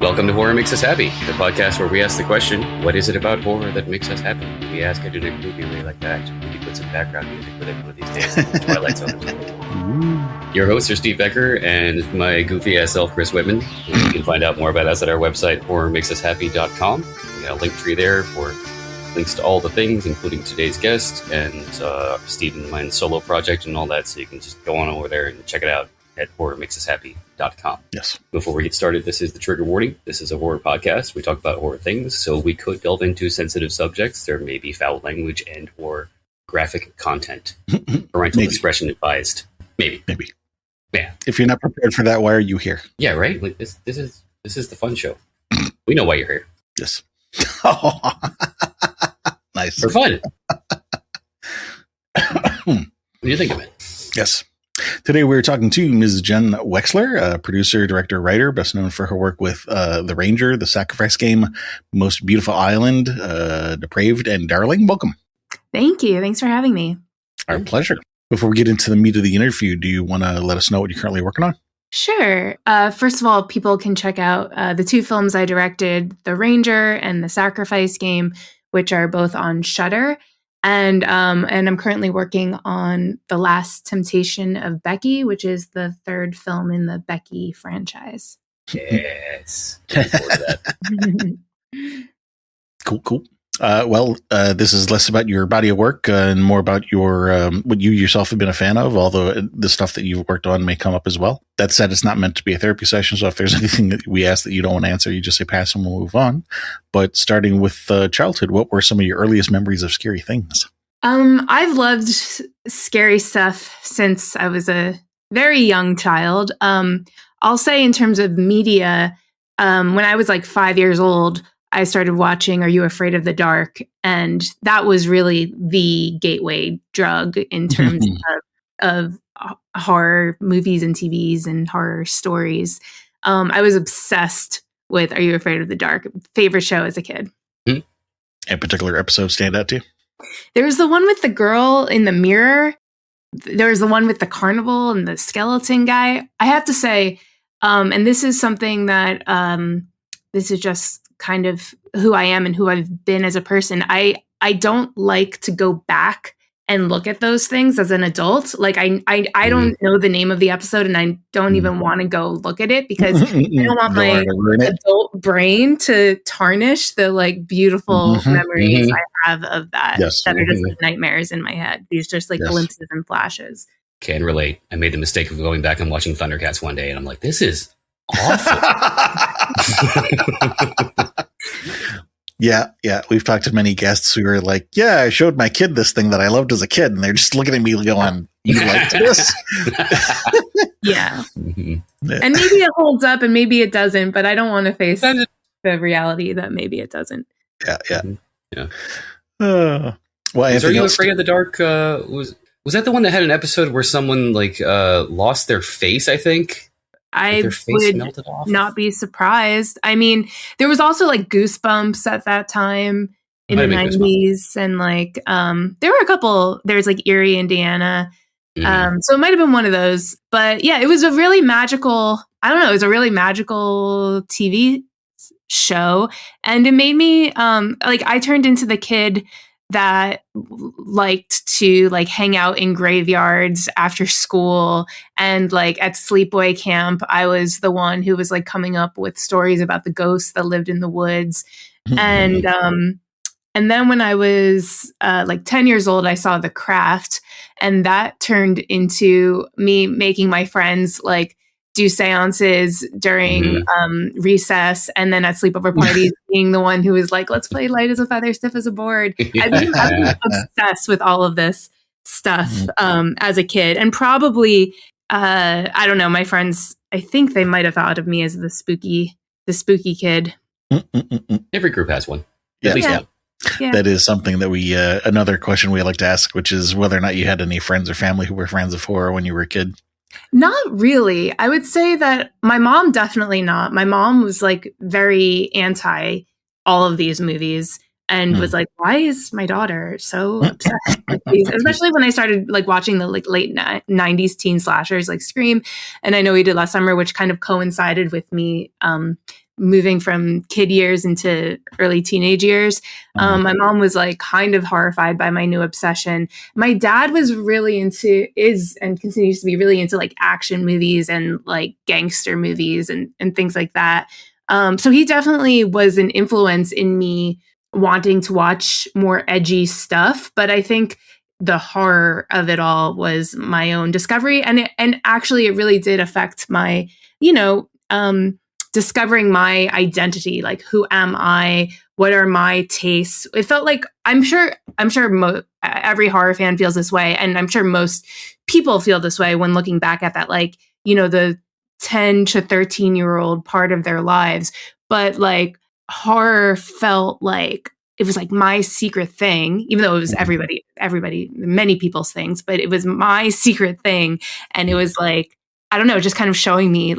Welcome to Horror Makes Us Happy, the podcast where we ask the question, what is it about horror that makes us happy? We ask it in a movie way like that. Maybe put some background music with it one of these days. Twilight Zone. Your hosts are Steve Becker and my goofy-ass self, Chris Whitman. You can find out more about us at our website, horrormakesushappy.com. We got a link tree there for links to all the things, including today's guest and Steve and mine solo project and all that, so you can just go on over there and check it out at horrormakesushappy.com. Yes. Before we get started, this is the trigger warning. This is a horror podcast. We talk about horror things, so we could delve into sensitive subjects. There may be foul language and or graphic content. Parental discretion advised. Maybe. Yeah. If you're not prepared for that, why are you here? Yeah, right? Like this is the fun show. We know why you're here. Yes. Nice. For fun. What do you think of it? Yes. Today we're talking to Ms. Jenn Wexler, producer, director, writer, best known for her work with The Ranger, The Sacrifice Game, Most Beautiful Island, Depraved, and Darling. Welcome. Thank you. Thanks for having me. Our pleasure. Before we get into the meat of the interview, do you want to let us know what you're currently working on? Sure. First of all, people can check out the two films I directed, The Ranger and The Sacrifice Game, which are both on Shudder. And I'm currently working on The Last Temptation of Becky, which is the third film in the Becky franchise. Yes. Looking forward to that. Cool. This is less about your body of work and more about your what you yourself have been a fan of, although the stuff that you've worked on may come up as well. That said, it's not meant to be a therapy session, so if there's anything that we ask that you don't want to answer, you just say pass and we'll move on. But starting with childhood, what were some of your earliest memories of scary things? I've loved scary stuff since I was a very young child. I'll say in terms of media, when I was like 5 years old, I started watching Are You Afraid of the Dark? And that was really the gateway drug in terms of horror movies and TVs and horror stories. I was obsessed with Are You Afraid of the Dark? Favorite show as a kid. A particular episode stand out to you? There was the one with the girl in the mirror. There was the one with the carnival and the skeleton guy. I have to say, and this is something that this is just kind of who I am and who I've been as a person. I don't like to go back and look at those things as an adult. Like I don't know the name of the episode and I don't even want to go look at it because I don't want my adult brain to tarnish the like beautiful memories I have of that. Yes. That are just like nightmares in my head. These just like glimpses and flashes. Can relate. I made the mistake of going back and watching Thundercats one day and I'm like, this is awful. Yeah. We've talked to many guests who are like, yeah, I showed my kid this thing that I loved as a kid. And they're just looking at me going, you liked this? Yeah. And maybe it holds up and maybe it doesn't, but I don't want to face the reality that maybe it doesn't. Yeah. Are You Afraid of the Dark? Was that the one that had an episode where someone like lost their face, I think? I would not be surprised. I mean, there was also like Goosebumps at that time in the 90s. And like, there were a couple, there's like Erie, Indiana. So it might've been one of those, but yeah, it was a really magical, it was a really magical TV show. And it made me, I turned into the kid that liked to like hang out in graveyards after school, and like at sleepaway camp I was the one who was like coming up with stories about the ghosts that lived in the woods. And then when I was like 10 years old, I saw The Craft, and that turned into me making my friends like do seances during recess, and then at sleepover parties being the one who was like, let's play light as a feather, stiff as a board. I was obsessed with all of this stuff as a kid. And probably, I don't know, my friends, I think they might have thought of me as the spooky kid. Every group has one. Yeah. At least one. Yeah. That is something that we, another question we like to ask, which is whether or not you had any friends or family who were fans of horror when you were a kid. Not really. I would say that my mom, definitely not. My mom was like very anti all of these movies and was like, why is my daughter so obsessed with these? Especially when I started like watching the like late 90s teen slashers like Scream. And I Know We Did Last Summer, which kind of coincided with me moving from kid years into early teenage years. My mom was like kind of horrified by my new obsession. My dad was really is and continues to be really into like action movies and like gangster movies and things like that. So he definitely was an influence in me wanting to watch more edgy stuff. But I think the horror of it all was my own discovery. And actually it really did affect my, discovering my identity. Like, who am I? What are my tastes? It felt like, I'm sure every horror fan feels this way. And I'm sure most people feel this way when looking back at that, like, the 10 to 13-year-old part of their lives. But like horror felt like it was like my secret thing, even though it was everybody, many people's things, but it was my secret thing. And it was like, I don't know, just kind of showing me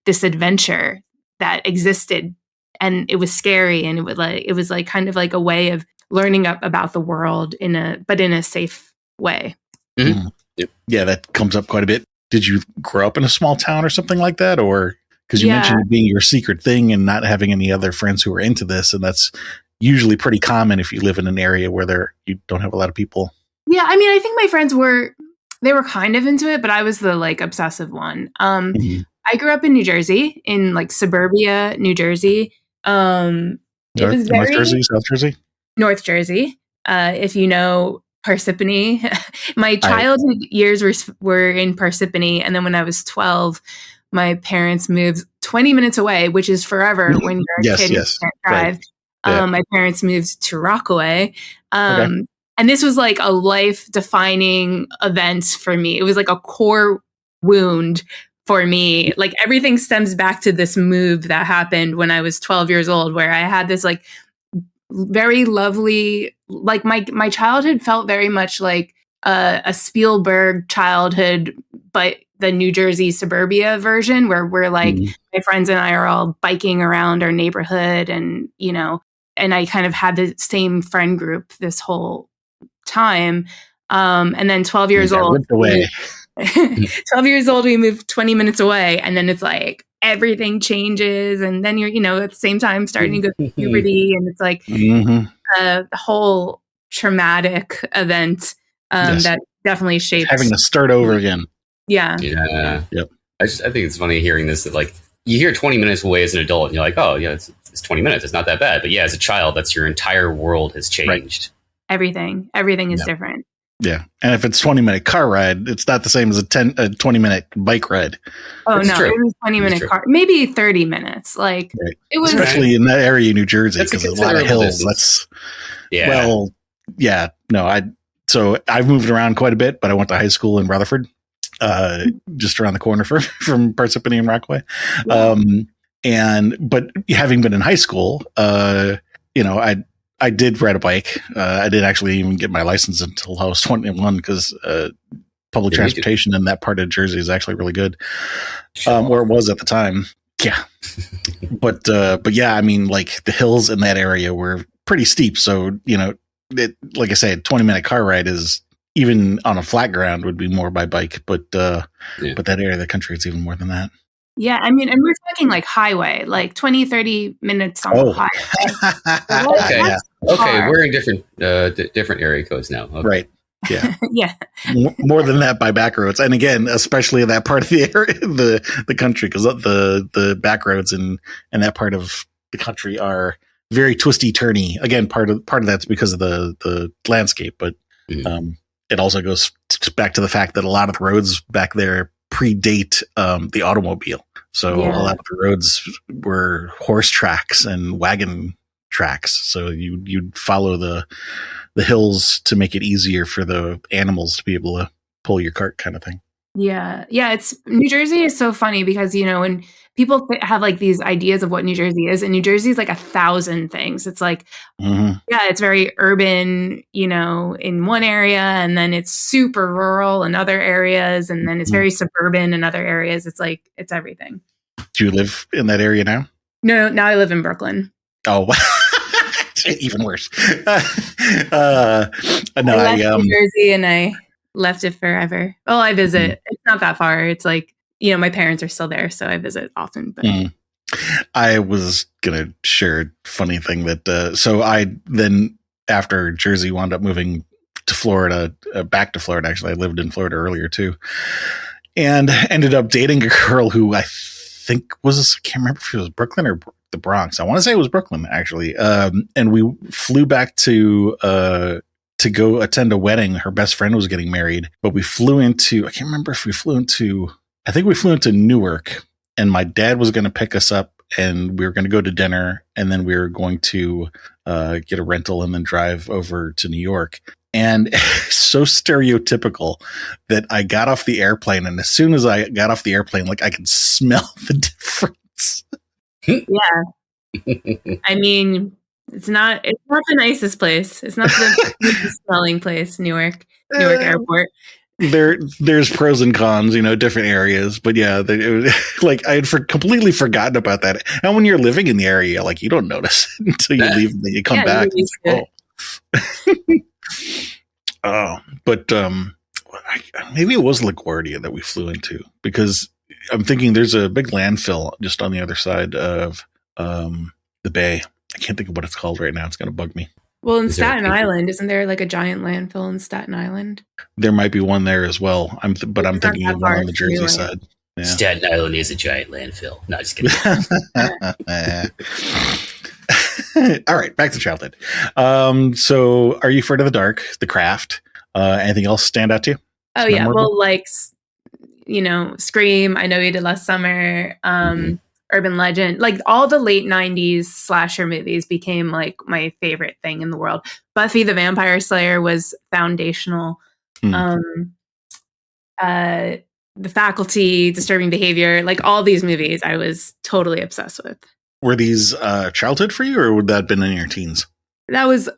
this adventure that existed, and it was scary. And it was like kind of like a way of learning about the world in a safe way. Mm-hmm. Yeah, that comes up quite a bit. Did you grow up in a small town or something like that? Or because you mentioned it being your secret thing and not having any other friends who are into this, and that's usually pretty common if you live in an area where you don't have a lot of people. Yeah, I mean, I think my friends were kind of into it, but I was the like obsessive one. I grew up in New Jersey, in like suburbia New Jersey. North Jersey, South Jersey? North Jersey. If you know Parsippany. My childhood years were in Parsippany, and then when I was 12, my parents moved 20 minutes away, which is forever when you're a kid and can't drive. Right. My parents moved to Rockaway. And this was like a life-defining event for me. It was like a core wound for me. Like everything stems back to this move that happened when I was 12 years old, where I had this like very lovely, like my childhood felt very much like a Spielberg childhood, but the New Jersey suburbia version, where we're like, my friends and I are all biking around our neighborhood, and and I kind of had the same friend group this whole time. And then 12 years old, 12 years old, we moved 20 minutes away, and then it's like everything changes, and then you're at the same time starting to go through puberty, and it's like the whole traumatic event that definitely shapes having to start over again. Yep. I think it's funny hearing this, that like you hear 20 minutes away as an adult and you're like, oh yeah, it's 20 minutes, it's not that bad. But yeah, as a child, that's your entire world has changed. Everything is different. Yeah. And if it's 20-minute car ride, it's not the same as a 20-minute bike ride. Oh, that's true. It was 20-minute car, maybe 30 minutes. Like it was, especially in that area of New Jersey, because there's a lot of hills. Distance. So I've moved around quite a bit, but I went to high school in Rutherford, just around the corner from Parsippany and Rockaway. But having been in high school, I did ride a bike. I didn't actually even get my license until I was 21, because public transportation in that part of Jersey is actually really good, where it was at the time. Yeah. But yeah, I mean, like the hills in that area were pretty steep. So, like I said, 20-minute car ride is, even on a flat ground, would be more by bike. But that area of the country, it's even more than that. Yeah, I mean, and we're talking like highway, like 20, 30 minutes on the highway. Okay, we're in different area codes now. Okay. Right. Yeah. Yeah. More than that by back roads. And again, especially in that part of the area, the country, because the back roads in that part of the country are very twisty turny. Again, part of that's because of the landscape, but it also goes back to the fact that a lot of the roads back there predate the automobile. So a lot of the roads were horse tracks and wagon tracks. So you'd follow the hills to make it easier for the animals to be able to pull your cart, kind of thing. Yeah. It's New Jersey is so funny because, when people have like these ideas of what New Jersey is, and New Jersey is like 1,000 things. It's like, it's very urban, in one area, and then it's super rural in other areas, and then it's very suburban in other areas. It's like, it's everything. Do you live in that area now? No, now I live in Brooklyn. Oh, even worse. I left New Jersey and I left it forever. Well, I visit. It's not that far. It's like, my parents are still there, so I visit often. But I was going to share a funny thing that, so I then, after Jersey, wound up moving to Florida, back to Florida. Actually, I lived in Florida earlier too, and ended up dating a girl who I think was, I can't remember if it was Brooklyn or the Bronx. I want to say it was Brooklyn, actually. And we flew back to go attend a wedding. Her best friend was getting married, but we flew into, I can't remember if we flew into, I think we flew into Newark, and my dad was going to pick us up, and we were going to go to dinner, and then we were going to get a rental and then drive over to New York. And so stereotypical that I got off the airplane, and as soon as I got off the airplane, like I could smell the difference. Yeah. I mean, it's not the nicest place. It's not the nicest smelling place, Newark Airport. There's pros and cons, different areas, but yeah, it was, like I had completely forgotten about that. And when you're living in the area, like you don't notice it until you leave and then you come back. But maybe it was LaGuardia that we flew into, because I'm thinking there's a big landfill just on the other side of the bay. I can't think of what it's called right now. It's going to bug me. Well, in Staten Island, isn't there like a giant landfill in Staten Island? There might be one there as well. I'm thinking of one on the Jersey side. Yeah. Staten Island is a giant landfill. No, just kidding. All right, back to childhood. So Are You Afraid of the Dark? The Craft. Anything else stand out to you? Oh, yeah. Well, like, Scream, I Know You Did Last Summer, Urban Legend, like all the late 90s slasher movies became like my favorite thing in the world. Buffy the Vampire Slayer was foundational. The Faculty, Disturbing Behavior, like all these movies I was totally obsessed with. Were these childhood for you, or would that have been in your teens? That was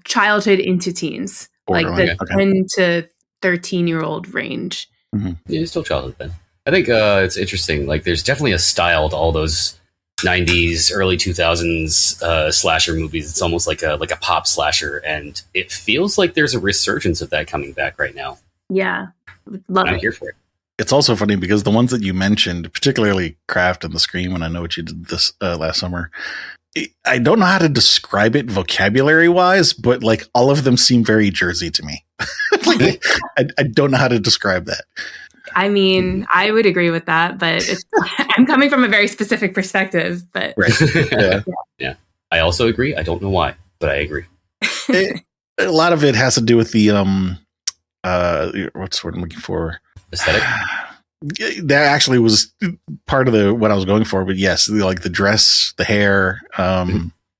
childhood into teens, like the 10 to 13-year-old range. Mm-hmm. Yeah, it's still childhood then. I think it's interesting. Like, there's definitely a style to all those 90s, early 2000s slasher movies. It's almost like a pop slasher, and it feels like there's a resurgence of that coming back right now. Yeah, love it. I'm here for it. It's also funny because the ones that you mentioned, particularly Craft and the Scream, and I Know What You Did this last summer, I don't know how to describe it vocabulary wise, but like all of them seem very Jersey to me. Like, I don't know how to describe that. I mean, I would agree with that, but I'm coming from a very specific perspective. But right. Yeah. I also agree. I don't know why, but I agree. A lot of it has to do with the what's the word I'm looking for? Aesthetic. That actually was part of what I was going for, but yes, like the dress, the hair,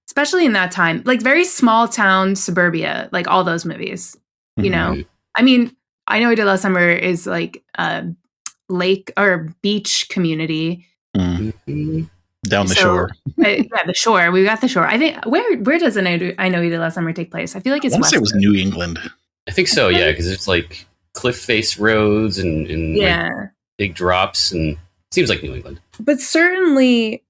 especially in that time, like very small town suburbia, like all those movies. You know, I mean, I Know We Did Last Summer is like a lake or beach community. Mm-hmm. Down the shore. Yeah, the shore. We got the shore. I think where does I Know We Did Last Summer take place? I feel like it's I want to say it was New England. I think so, yeah, because it's like cliff face roads and like big drops, and it seems like New England. But certainly,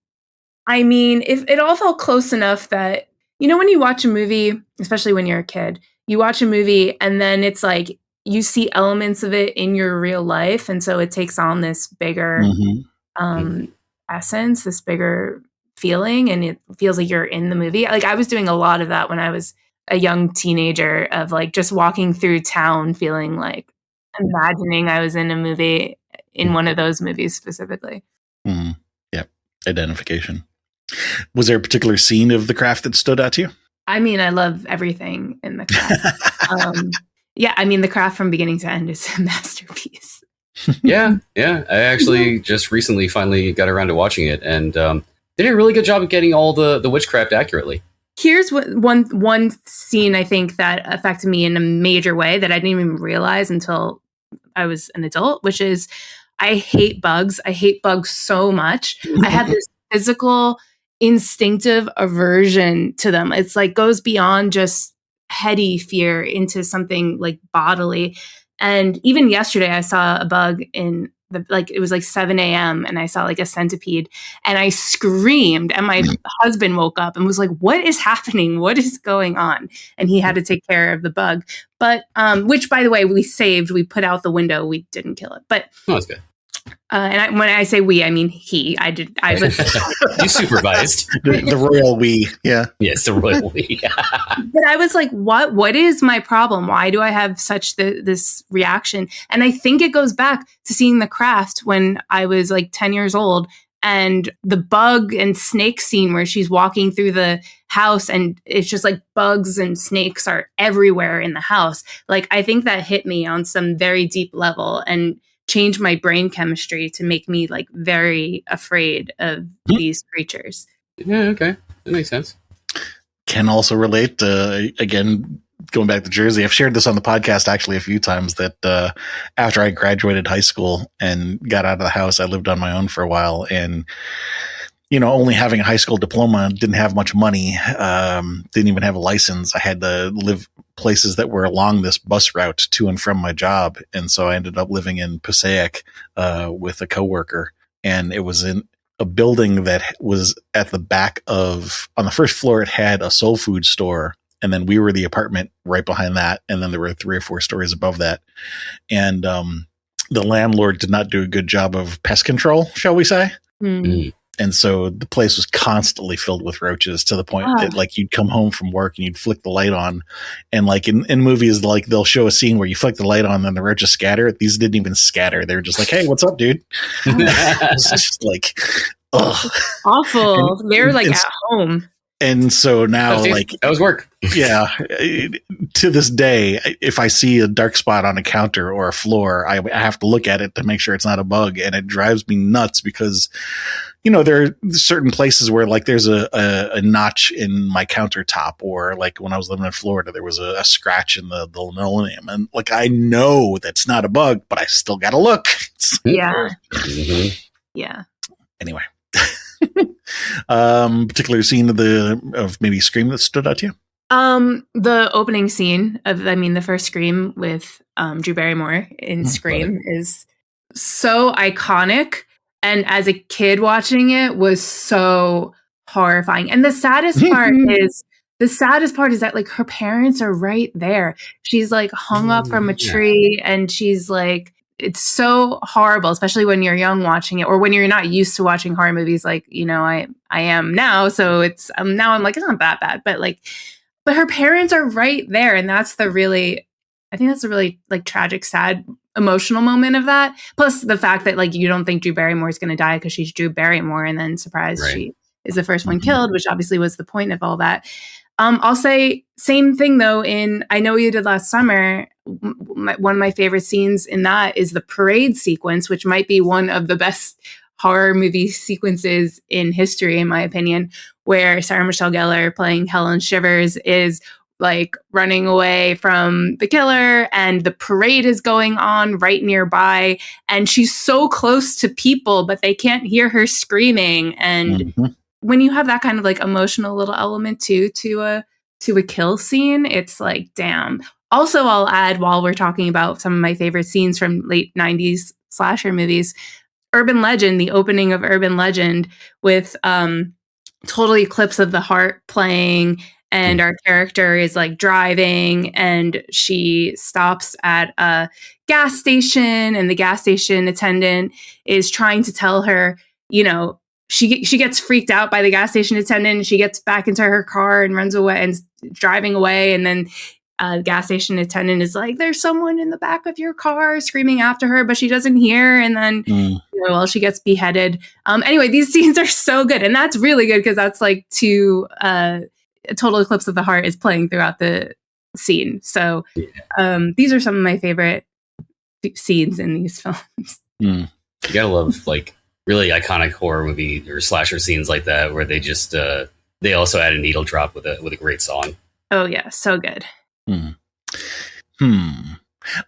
I mean, if it all felt close enough that, when you watch a movie, especially when you're a kid, you watch a movie and then it's like you see elements of it in your real life, and so it takes on this bigger essence, this bigger feeling, and it feels like you're in the movie. Like I was doing a lot of that when I was a young teenager, of like just walking through town feeling like imagining I was in a movie, in one of those movies specifically. Yep. Identification. Was there a particular scene of The Craft that stood out to you? I mean, I love everything in The Craft. Yeah, I mean, The Craft from beginning to end is a masterpiece. Yeah. I actually just recently finally got around to watching it, and they did a really good job of getting all the witchcraft accurately. Here's one scene I think that affected me in a major way that I didn't even realize until I was an adult, which is I hate bugs. I hate bugs so much. I have this physical, instinctive aversion to them. It's like goes beyond just heady fear into something like bodily. And even yesterday, I saw a bug in it was like 7 a.m. and I saw like a centipede and I screamed, and my husband woke up and was like, what is happening? What is going on? And he had to take care of the bug, but which by the way, we put out the window. We didn't kill it, but that's good. When I say we, I mean he. I was. You supervised the royal we. Yeah. Yes, the royal we. But I was like, what is my problem? Why do I have such this reaction? And I think it goes back to seeing The Craft when I was like 10 years old, and the bug and snake scene where she's walking through the house and it's just like bugs and snakes are everywhere in the house. Like, I think that hit me on some very deep level and changed my brain chemistry to make me like very afraid of these creatures. Yeah, okay. That makes sense. Can also relate, again, going back to Jersey. I've shared this on the podcast actually a few times that after I graduated high school and got out of the house, I lived on my own for a while. And, you know, only having a high school diploma, didn't have much money, didn't even have a license. I had to live places that were along this bus route to and from my job. And so I ended up living in Passaic with a coworker. And it was in a building that was at the back of, on the first floor, it had a soul food store. And then we were the apartment right behind that. And then there were 3 or 4 stories above that. And the landlord did not do a good job of pest control, shall we say. Mm. And so the place was constantly filled with roaches to the point that like you'd come home from work and you'd flick the light on. And like in movies, like they'll show a scene where you flick the light on and the roaches scatter. These didn't even scatter. They were just like, hey, what's up, dude? It's just like, ugh. Awful. They're like at home. And so now, like, that was work. Yeah. To this day, if I see a dark spot on a counter or a floor, I have to look at it to make sure it's not a bug. And it drives me nuts because, you know, there are certain places where like there's a notch in my countertop, or like when I was living in Florida, there was a scratch in the linoleum. And like, I know that's not a bug, but I still got to look. Yeah. Mm-hmm. Yeah. Anyway. Particular scene of maybe Scream that stood out to you? The opening scene of, the first Scream with Drew Barrymore in Scream is so iconic, and as a kid watching it was so horrifying. And the saddest part is that like her parents are right there. She's like hung up from a tree, and she's like, it's so horrible, especially when you're young watching it, or when you're not used to watching horror movies like, you know, I am now. So it's now I'm like, it's not that bad, but her parents are right there. And I think that's a really like tragic, sad, emotional moment of that. Plus the fact that like, you don't think Drew Barrymore is going to die because she's Drew Barrymore, and then surprise, she is the first one killed, which obviously was the point of all that. I'll say same thing though. I Know What You Did Last Summer, one of my favorite scenes in that is the parade sequence, which might be one of the best horror movie sequences in history, in my opinion, where Sarah Michelle Gellar playing Helen Shivers is like running away from the killer, and the parade is going on right nearby, and she's so close to people, but they can't hear her screaming. And when you have that kind of like emotional little element too to a kill scene, it's like, damn. Also, I'll add, while we're talking about some of my favorite scenes from late 90s slasher movies, Urban Legend, the opening of Urban Legend with Total Eclipse of the Heart playing, and our character is like driving and she stops at a gas station, and the gas station attendant is trying to tell her, you know, she gets freaked out by the gas station attendant, and she gets back into her car and runs away and driving away. And then the gas station attendant is like, there's someone in the back of your car screaming after her, but she doesn't hear. And then, she gets beheaded. Anyway, these scenes are so good. And that's really good because that's like Total Eclipse of the Heart is playing throughout the scene. So these are some of my favorite scenes in these films. You gotta love like really iconic horror movie or slasher scenes like that, where they just they also add a needle drop with a great song. Oh yeah, so good.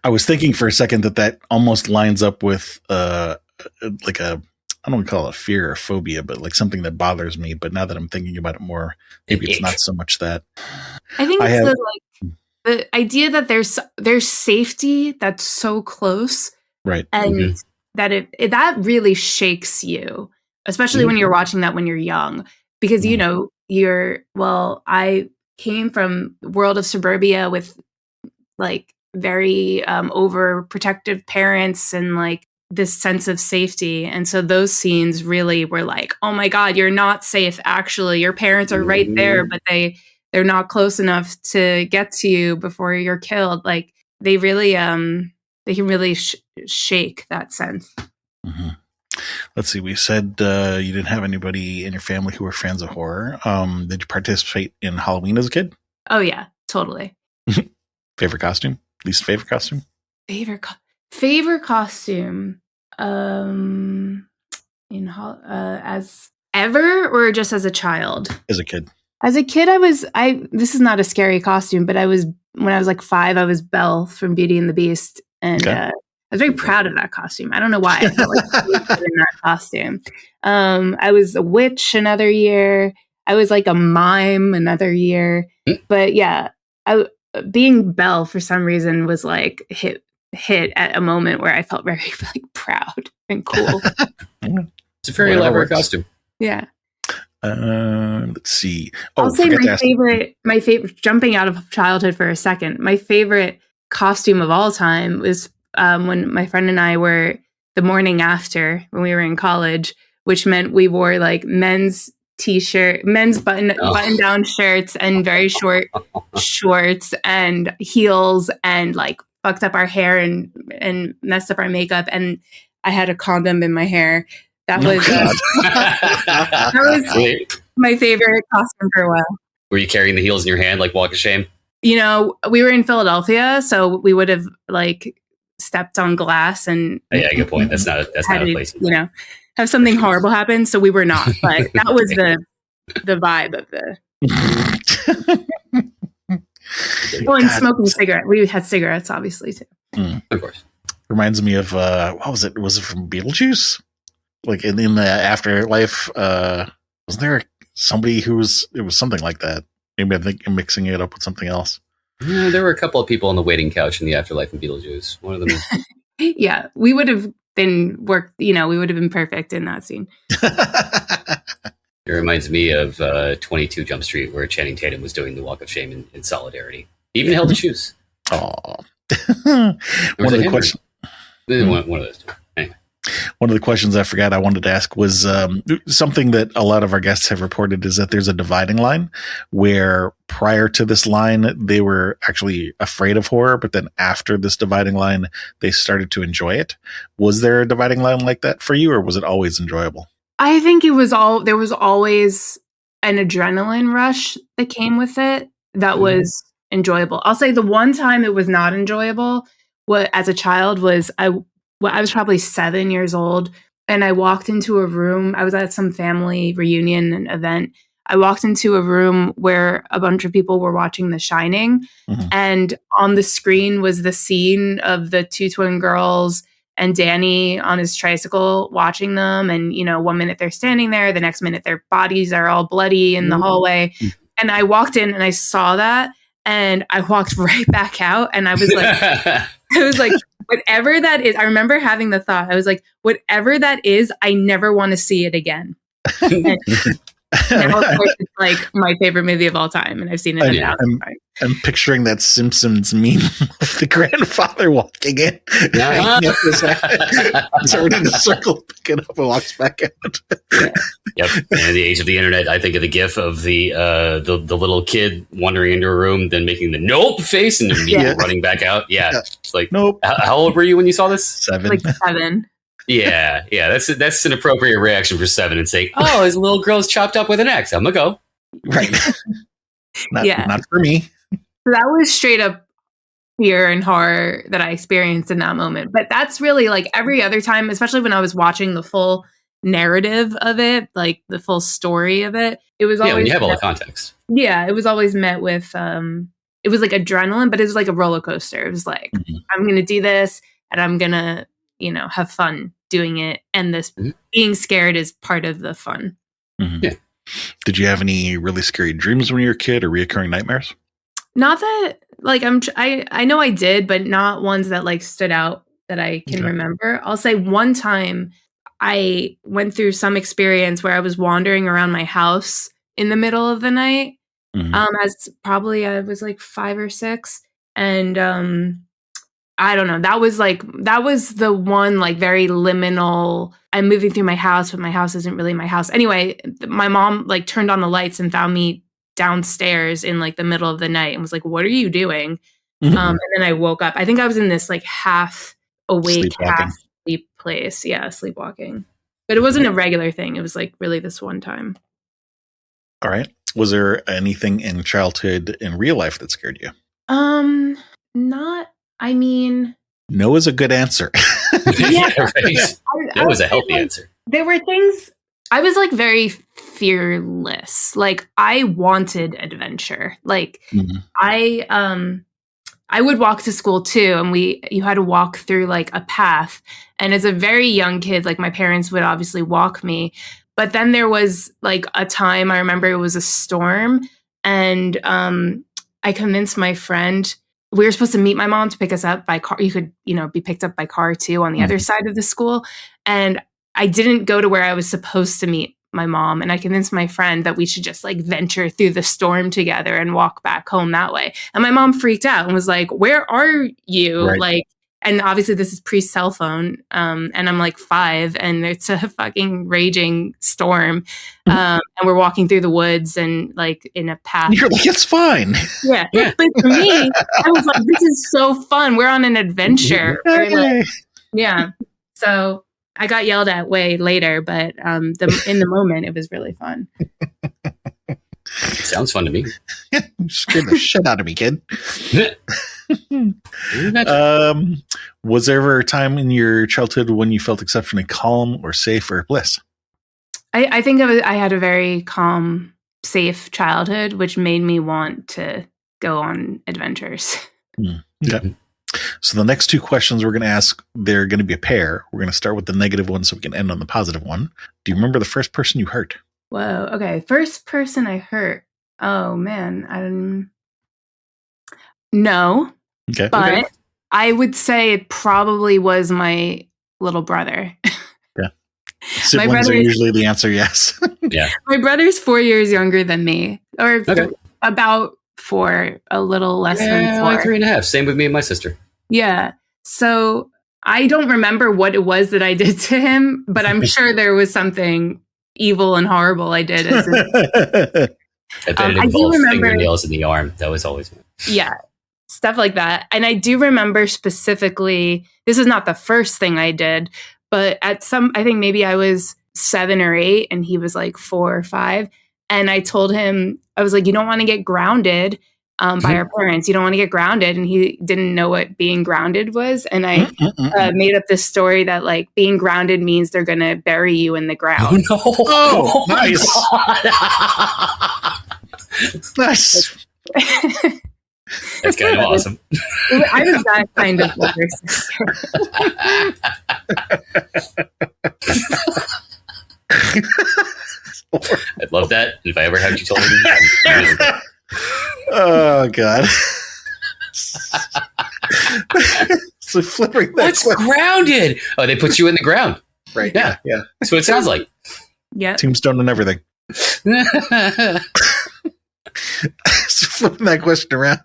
I was thinking for a second that almost lines up with like a, I don't want to call it a fear or phobia, but like something that bothers me. But now that I'm thinking about it more, maybe it's not so much that. I think it's the idea that there's safety that's so close, right? And that that really shakes you, especially when you're watching that when you're young, because you know I came from the world of suburbia with like very overprotective parents, and like this sense of safety. And so those scenes really were like, oh my God, you're not safe. Actually, your parents are right there, but they're not close enough to get to you before you're killed. Like they really, they can really shake that sense. Mm-hmm. Let's see. We said you didn't have anybody in your family who were fans of horror. Did you participate in Halloween as a kid? Oh yeah, totally. Favorite costume? Least favorite costume? Favorite costume. As ever or just as a child? As a kid. As a kid, this is not a scary costume, but when I was like 5, I was Belle from Beauty and the Beast. And I was very proud of that costume. I don't know why I felt like in that costume. I was a witch another year. I was like a mime another year. But yeah, being Belle for some reason was like hit at a moment where I felt very like proud and cool. It's a very elaborate costume. Yeah. Let's see. I'll say my favorite, jumping out of childhood for a second, my favorite costume of all time was when my friend and I were the morning after when we were in college, which meant we wore like men's button down shirts and very short shorts and heels and like fucked up our hair and messed up our makeup. And I had a condom in my hair. That was my favorite costume for a while. Were you carrying the heels in your hand like Walk of Shame? You know, we were in Philadelphia, so we would have like stepped on glass and good point. That's not a place. You know, have something horrible happen. So we were not, but that was the vibe of the. And smoking cigarette. We had cigarettes, obviously too. Of course. Reminds me of what was it? Was it from Beetlejuice? Like in the afterlife, wasn't there somebody it was something like that? Maybe I think I'm mixing it up with something else. Yeah, there were a couple of people on the waiting couch in the afterlife in Beetlejuice. One of them is yeah, we would have been we would have been perfect in that scene. It reminds me of 22 Jump Street, where Channing Tatum was doing the Walk of Shame in solidarity. He even held the shoes. Oh. One of the questions. One of those two. Anyway. One of the questions I forgot I wanted to ask was something that a lot of our guests have reported is that there's a dividing line where prior to this line, they were actually afraid of horror, but then after this dividing line, they started to enjoy it. Was there a dividing line like that for you, or was it always enjoyable? I think there was always an adrenaline rush that came with it that was enjoyable. I'll say the one time it was not enjoyable as a child was I was probably 7 years old, and I walked into a room. I was at some family reunion event. I walked into a room where a bunch of people were watching The Shining, and on the screen was the scene of the two twin girls and Danny on his tricycle watching them. And, 1 minute they're standing there, the next minute their bodies are all bloody in the hallway. And I walked in and I saw that, and I walked right back out, and I was like, whatever that is, I remember having the thought, I was like, whatever that is, I never want to see it again. Now, of course, it's like my favorite movie of all time, and I've seen it a thousand times. I'm picturing that Simpsons meme of the grandfather walking in, turning in the circle, picking up, and walks back out. Yep. And in the age of the internet, I think of the GIF of the little kid wandering into a room, then making the nope face, and then running back out. Yeah, it's like, nope. How old were you when you saw this? 7. Like 7. Yeah. That's an appropriate reaction for 7 and saying, "Oh, his little girl's chopped up with an axe. I'm gonna go." Right. Not for me. So that was straight up fear and horror that I experienced in that moment. But that's really like every other time, especially when I was watching the full narrative of it, like the full story of it. It was always when you have all the context. Yeah, it was always met with it was like adrenaline, but it was like a roller coaster. It was like, I'm gonna do this, and I'm gonna have fun doing it, and this being scared is part of the fun. Yeah. Did you have any really scary dreams when you were a kid, or reoccurring nightmares? Not that like I know I did, but not ones that like stood out that I can remember. I'll say one time I went through some experience where I was wandering around my house in the middle of the night. As probably I was like 5 or 6, and I don't know. That was the one like very liminal. I'm moving through my house, but my house isn't really my house. Anyway, my mom like turned on the lights and found me downstairs in like the middle of the night and was like, "What are you doing?" And then I woke up. I think I was in this like half awake, half sleep place. Yeah, sleepwalking. But it wasn't a regular thing. It was like really this one time. All right. Was there anything in childhood in real life that scared you? No is a good answer. Yeah, right. That was a healthy answer. There were things. I was like very fearless. Like I wanted adventure. Like I would walk to school too, and you had to walk through like a path. And as a very young kid, like my parents would obviously walk me. But then there was like a time, I remember it was a storm, and I convinced my friend, we were supposed to meet my mom to pick us up by car. You could, be picked up by car too on the other side of the school. And I didn't go to where I was supposed to meet my mom. And I convinced my friend that we should just like venture through the storm together and walk back home that way. And my mom freaked out and was like, "Where are you?" Right. Like, and obviously this is pre-cell phone. And I'm like 5 and it's a fucking raging storm. And we're walking through the woods and like in a path. You're like, "It's fine." Yeah. But for me, I was like, this is so fun. We're on an adventure. Like, yeah. So I got yelled at way later, but in the moment, it was really fun. Sounds fun to me. You scared the shit out of me, kid. Was there ever a time in your childhood when you felt exceptionally calm or safe or bliss? I think I had a very calm, safe childhood, which made me want to go on adventures. Okay. So the next 2 questions we're going to ask, they're going to be a pair. We're going to start with the negative one so we can end on the positive one. Do you remember the first person you hurt? Whoa. Okay. First person I hurt. Oh, man. No. Okay. But I would say it probably was my little brother. Yeah. Siblings are usually the answer, yes. Yeah. My brother's 4 years younger than me. Or about 4, a little less than 4. Like 3.5. Same with me and my sister. Yeah. So I don't remember what it was that I did to him, but I'm sure there was something evil and horrible I did. I bet it involved fingernails in the arm. That was always me. Yeah. Stuff like that. And I do remember specifically, this is not the first thing I did, but I think maybe I was 7 or 8 and he was like 4 or 5. And I told him, I was like, "You don't want to get grounded by our parents. You don't want to get grounded." And he didn't know what being grounded was. And I made up this story that like being grounded means they're going to bury you in the ground. Oh, no. Oh nice. Nice. That's kind of awesome. I was that kind of older sister. I'd love that. If I ever had you told me. Oh, God. So flipping that. What's grounded? Oh, they put you in the ground. Right. Yeah. Yeah. That's what it sounds like. Yeah. Tombstone and everything. So flipping that question around.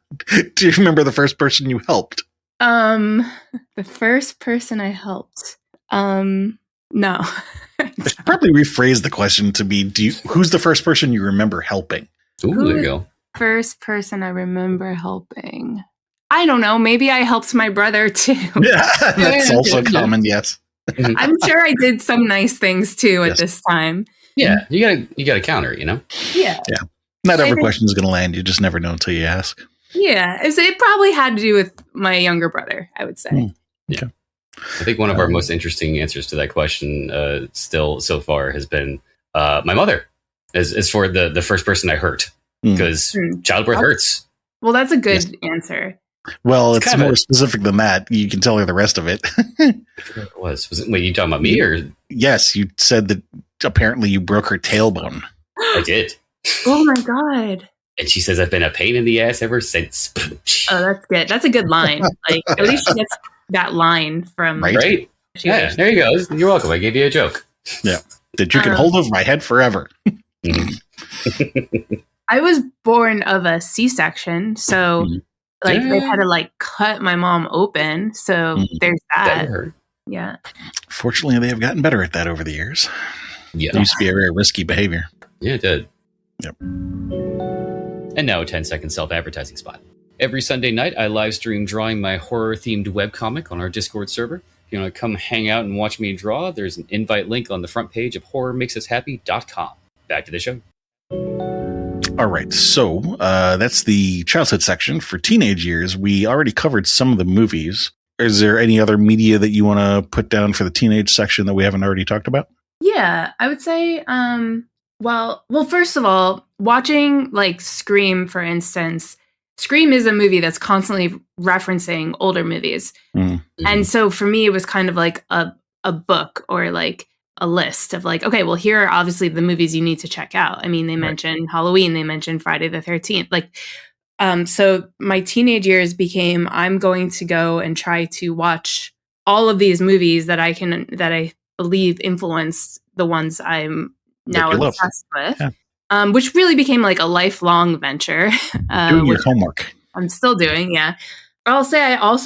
Do you remember the first person you helped? The first person I helped. No. I should probably rephrase the question to be, who's the first person you remember helping? Ooh, there you go. First person I remember helping. I don't know. Maybe I helped my brother too. Yeah, that's also common, yes. I'm sure I did some nice things too at this time. Yeah, you gotta counter, Yeah. Yeah. Not every question is going to land. You just never know until you ask. Yeah. It probably had to do with my younger brother, I would say. Yeah. I think one of our most interesting answers to that question still so far has been my mother as for the first person I hurt, because childbirth hurts. Well, that's a good answer. Well, it's more specific than that. You can tell her the rest of it. It was it, wait, you talking about me or? Yes, you said that apparently you broke her tailbone. I did. Oh my God. And she says I've been a pain in the ass ever since. Oh, that's good. That's a good line. Like at least she gets that line from right. Yeah, there you go. You're welcome. I gave you a joke. Yeah, that you can hold over my head forever. I was born of a C-section, so Like they had to like cut my mom open. So there's that. Yeah. Fortunately, they have gotten better at that over the years. Yeah. It used to be a very risky behavior. Yeah, it did. Yep. And now a 10-second self-advertising spot. Every Sunday night, I live stream drawing my horror-themed webcomic on our Discord server. If you want to come hang out and watch me draw, there's an invite link on the front page of horrormakesushappy.com. Back to the show. All right, so that's the childhood section. For teenage years, we already covered some of the movies. Is there any other media that you want to put down for the teenage section that we haven't already talked about? Yeah, I would say, well, first of all, watching like Scream, for instance, Scream is a movie that's constantly referencing older movies. And so for me, it was kind of like a book or like a list of like, okay, well, here are obviously the movies you need to check out. I mean, they mentioned Halloween, they mentioned Friday the 13th. Like, so my teenage years became, I'm going to go and try to watch all of these movies that I believe influenced the ones I'm now obsessed with, which really became like a lifelong venture. Doing your homework. I'm still doing, yeah. I'll say I was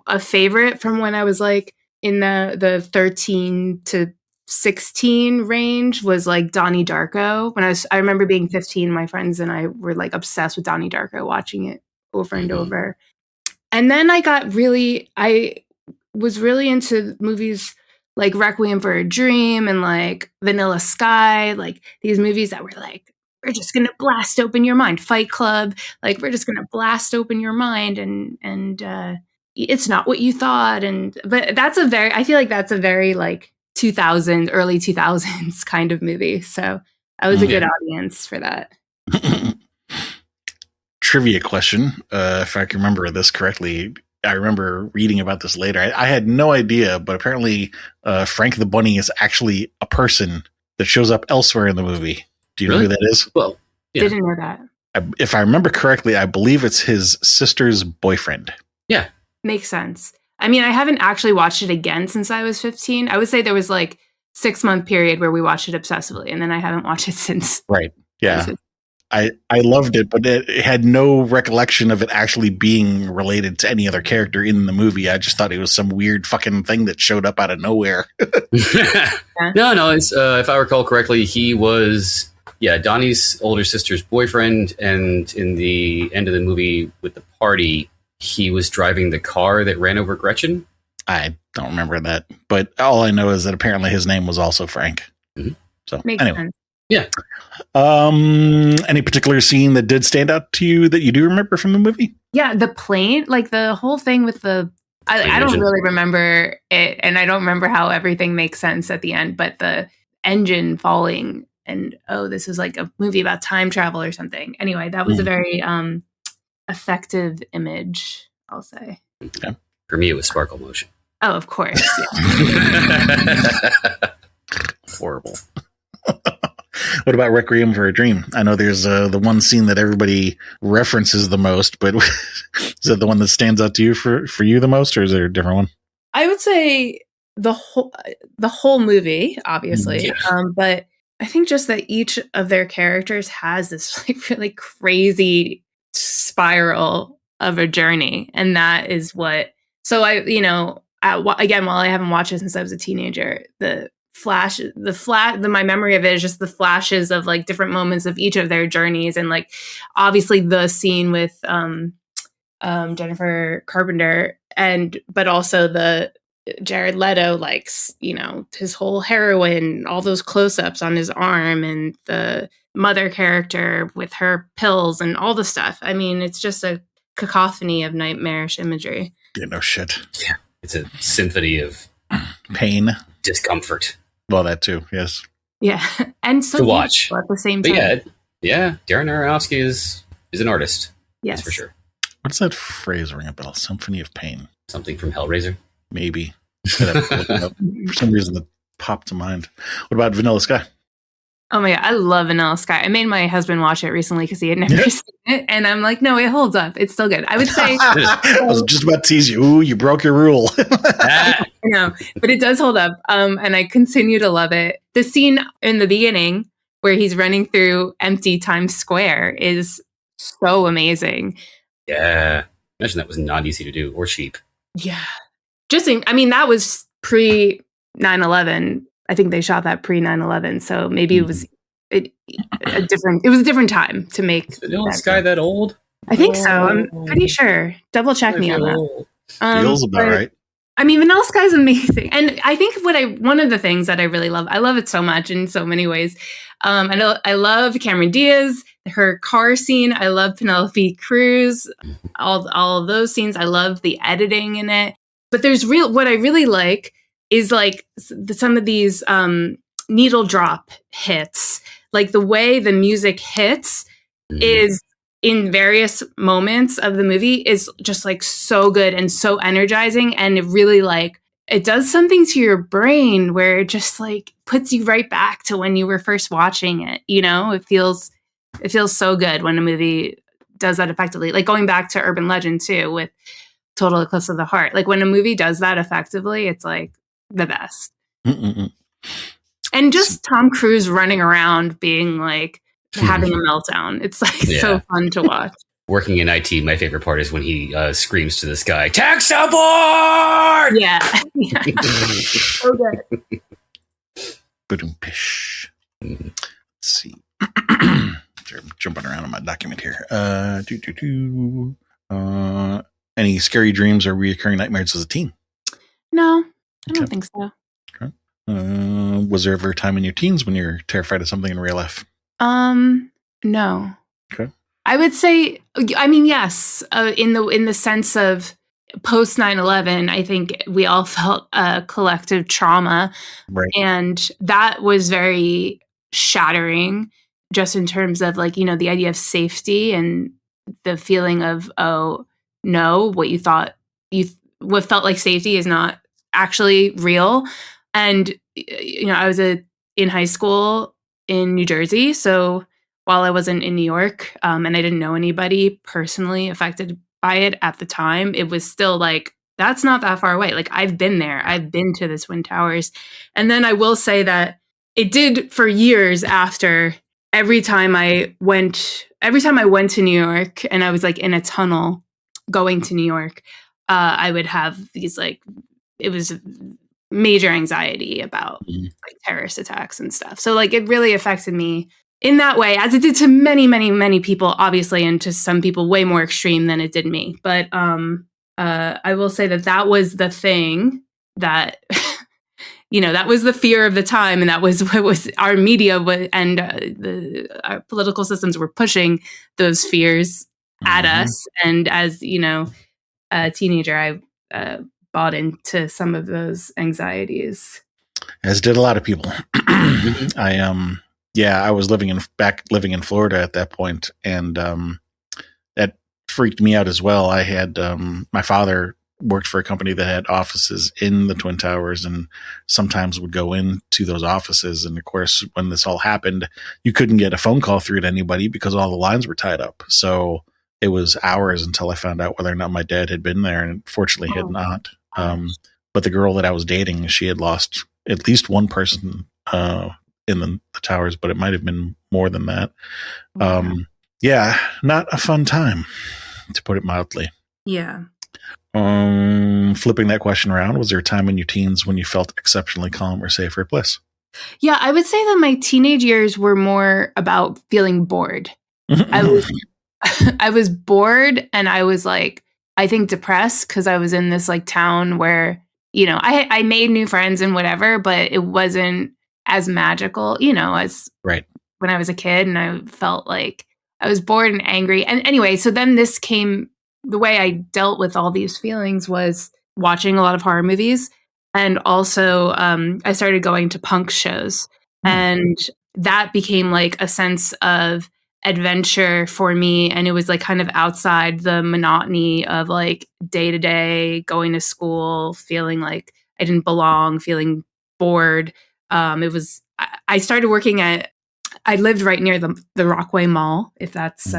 a favorite from when I was like in the 13 to 16 range was like Donnie Darko. I remember being 15, my friends and I were like obsessed with Donnie Darko, watching it over and over. And then I was really into movies like Requiem for a Dream and like Vanilla Sky, like these movies that were like, we're just going to blast open your mind. Fight Club, like we're just going to blast open your mind and it's not what you thought. But I feel like that's a very like early 2000s kind of movie. So I was a good audience for that. Trivia question. If I can remember this correctly, I remember reading about this later. I had no idea, but apparently Frank the Bunny is actually a person that shows up elsewhere in the movie. Do you know who that is? Well, yeah. Didn't know that. If I remember correctly, I believe it's his sister's boyfriend. Yeah. Makes sense. I mean, I haven't actually watched it again since I was 15. I would say there was like 6-month period where we watched it obsessively, and then I haven't watched it since. Right. Yeah. I loved it, but it had no recollection of it actually being related to any other character in the movie. I just thought it was some weird fucking thing that showed up out of nowhere. No. It's, if I recall correctly, he was, Donnie's older sister's boyfriend. And in the end of the movie with the party, he was driving the car that ran over Gretchen. I don't remember that, but all I know is that apparently his name was also Frank. So Makes sense. Yeah. Any particular scene that did stand out to you that you do remember from the movie? Yeah, the plane, like the whole thing with I don't really remember it, and I don't remember how everything makes sense at the end, but the engine falling and this is like a movie about time travel or something. Anyway, that was a very effective image, I'll say. Okay. For me, it was Sparkle Motion. Oh, of course. Yeah. Horrible. What about Requiem for a Dream? I know there's the one scene that everybody references the most, but is that the one that stands out to you for you the most, or is there a different one? I would say the whole movie, obviously, but I think just that each of their characters has this like really crazy spiral of a journey, and that is what. So again, while I haven't watched it since I was a teenager, my memory of it is just the flashes of like different moments of each of their journeys, and like obviously the scene with Jennifer Carpenter, but also the Jared Leto, like, his whole heroine, all those close-ups on his arm, and the mother character with her pills and all the stuff. I mean, it's just a cacophony of nightmarish imagery. Yeah, no shit. Yeah, it's a symphony of pain, discomfort. Well, that too, yes. Yeah, and so to watch at the same time. Yeah, Darren Aronofsky is an artist. Yes, that's for sure. What's that phrase ring a bell? Symphony of pain. Something from Hellraiser? Maybe. For some reason, it popped to mind. What about Vanilla Sky? Oh my God, I love Vanilla Sky. I made my husband watch it recently because he had never seen it. And I'm like, no, it holds up. It's still good. I would say. I was just about to tease you. Ooh, you broke your rule. No, but it does hold up. And I continue to love it. The scene in the beginning where he's running through empty Times Square is so amazing. Yeah. Imagine that was not easy to do or cheap. Yeah. That was pre 9/11. I think they shot that pre 9/11. So maybe it was a different time to make. Is Vanilla Sky that old? I think so. I'm pretty sure. Double check me on that. Feels about right. Vanilla Sky is amazing. And I think one of the things that I really love, I love it so much in so many ways. I love Cameron Diaz, her car scene. I love Penelope Cruz, all of those scenes. I love the editing in it. But what I really like is like some of these needle drop hits. Like the way the music hits is in various moments of the movie is just like so good and so energizing. And it really like, it does something to your brain where it just like puts you right back to when you were first watching it. You know, it feels so good when a movie does that effectively. Like going back to Urban Legend too, with Total Eclipse of the Heart. Like when a movie does that effectively, it's like the best. And just Tom Cruise running around being like, having a meltdown. It's like so fun to watch. Working in IT, my favorite part is when he screams to the sky, "Tech support!" Yeah. So good. Let's see. Jumping around in my document here. Any scary dreams or reoccurring nightmares as a teen? No, I don't think so. Okay. Was there ever a time in your teens when you're terrified of something in real life? No. Okay. I would say, yes, in the sense of post 9/11, I think we all felt a collective trauma. Right. And that was very shattering just in terms of like, the idea of safety and the feeling of, oh no, what felt like safety is not actually real. And, I was in high school in New Jersey. So while I wasn't in New York, and I didn't know anybody personally affected by it at the time, it was still like, that's not that far away. Like I've been there. I've been to the Twin Towers. And then I will say that it did for years after, every time I went to New York and I was like in a tunnel going to New York, I would have these like, it was major anxiety about like terrorist attacks and stuff. So like it really affected me in that way, as it did to many, many, many people, obviously, and to some people way more extreme than it did me. But I will say that was the thing that, that was the fear of the time. And that was what was our media and our political systems were pushing those fears at us. And as, a teenager, I bought into some of those anxieties. As did a lot of people. I was living in Florida at that point, and that freaked me out as well. I had my father worked for a company that had offices in the Twin Towers, and sometimes would go into those offices. And of course, when this all happened, you couldn't get a phone call through to anybody because all the lines were tied up. So it was hours until I found out whether or not my dad had been there, and fortunately had not. But the girl that I was dating, she had lost at least one person in the towers, but it might have been more than that. Not a fun time, to put it mildly. Yeah. Flipping that question around, was there a time in your teens when you felt exceptionally calm or safe or bliss? Yeah, I would say that my teenage years were more about feeling bored. I was bored, and I was like, I think depressed because I was in this like town where, I made new friends and whatever, but it wasn't as magical, as right when I was a kid, and I felt like I was bored and angry. And anyway, so then the way I dealt with all these feelings was watching a lot of horror movies. And also I started going to punk shows, and that became like a sense of adventure for me. And it was like kind of outside the monotony of like day to day going to school, feeling like I didn't belong, feeling bored. I started working I lived right near the Rockaway Mall, if that's,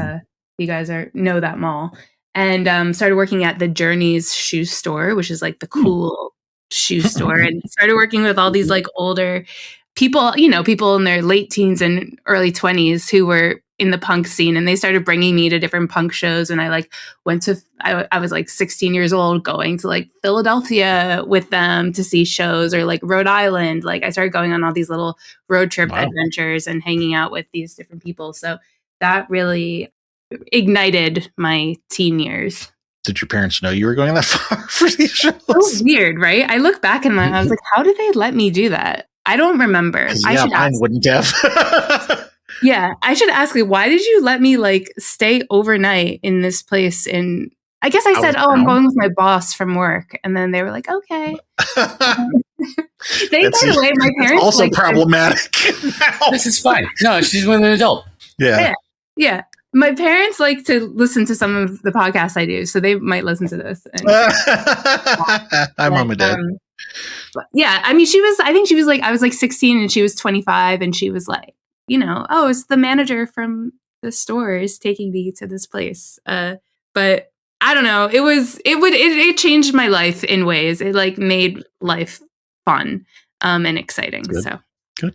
you guys know that mall, and started working at the Journeys shoe store, which is like the cool shoe store, and started working with all these like older people, people in their late teens and early 20s who were in the punk scene, and they started bringing me to different punk shows. And I like went to, I was like 16 years old going to like Philadelphia with them to see shows, or like Rhode Island. Like I started going on all these little road trip adventures and hanging out with these different people. So that really ignited my teen years. Did your parents know you were going that far for these shows? So weird, right? I look back and I was like, how did they let me do that? I don't remember. Yeah, mine wouldn't have. Yeah, I should ask you, why did you let me like stay overnight in this place? And I guess I said, I'm going with my boss from work. And then they were like, okay. By the way, my parents also like, problematic. This is fine. No, she's with an adult. Yeah. My parents like to listen to some of the podcasts I do, so they might listen to this. And, Hi, Mom and Dad. But yeah, I mean, I think she was like, I was like 16 and she was 25, and she was like, it's the manager from the store is taking me to this place. But I don't know. It changed my life in ways. It like made life fun and exciting. Good. So good.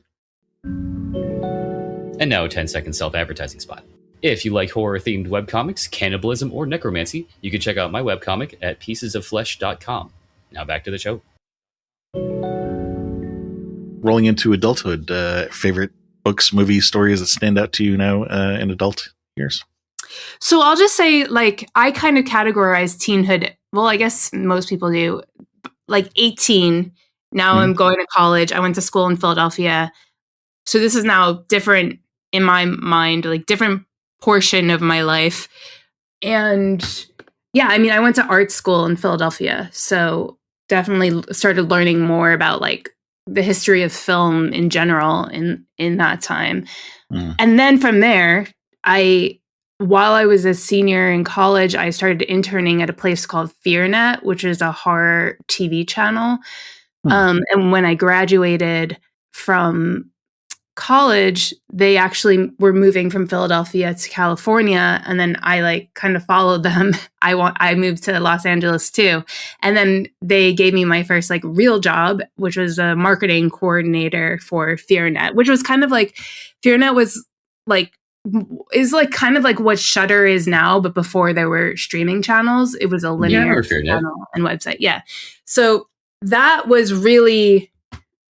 And now a 10-second self-advertising spot. If you like horror-themed webcomics, cannibalism, or necromancy, you can check out my webcomic at piecesofflesh.com. Now back to the show. Rolling into adulthood, favorite books, movies, stories that stand out to you now in adult years? So I'll just say, like, I kind of categorize teenhood. Well, I guess most people do. Like 18. Now I'm going to college. I went to school in Philadelphia. So this is now different in my mind, like different portion of my life. And yeah, I mean, I went to art school in Philadelphia. So definitely started learning more about like the history of film in general in that time. And then from there, while I was a senior in college, I started interning at a place called FearNet, which is a horror TV channel. And when I graduated from college, they actually were moving from Philadelphia to California, and then I like kind of followed them. I moved to Los Angeles too, and then they gave me my first like real job, which was a marketing coordinator for FearNet, which was kind of like FearNet is like kind of like what Shudder is now, but before there were streaming channels, it was a linear channel and website. Yeah, so that was really.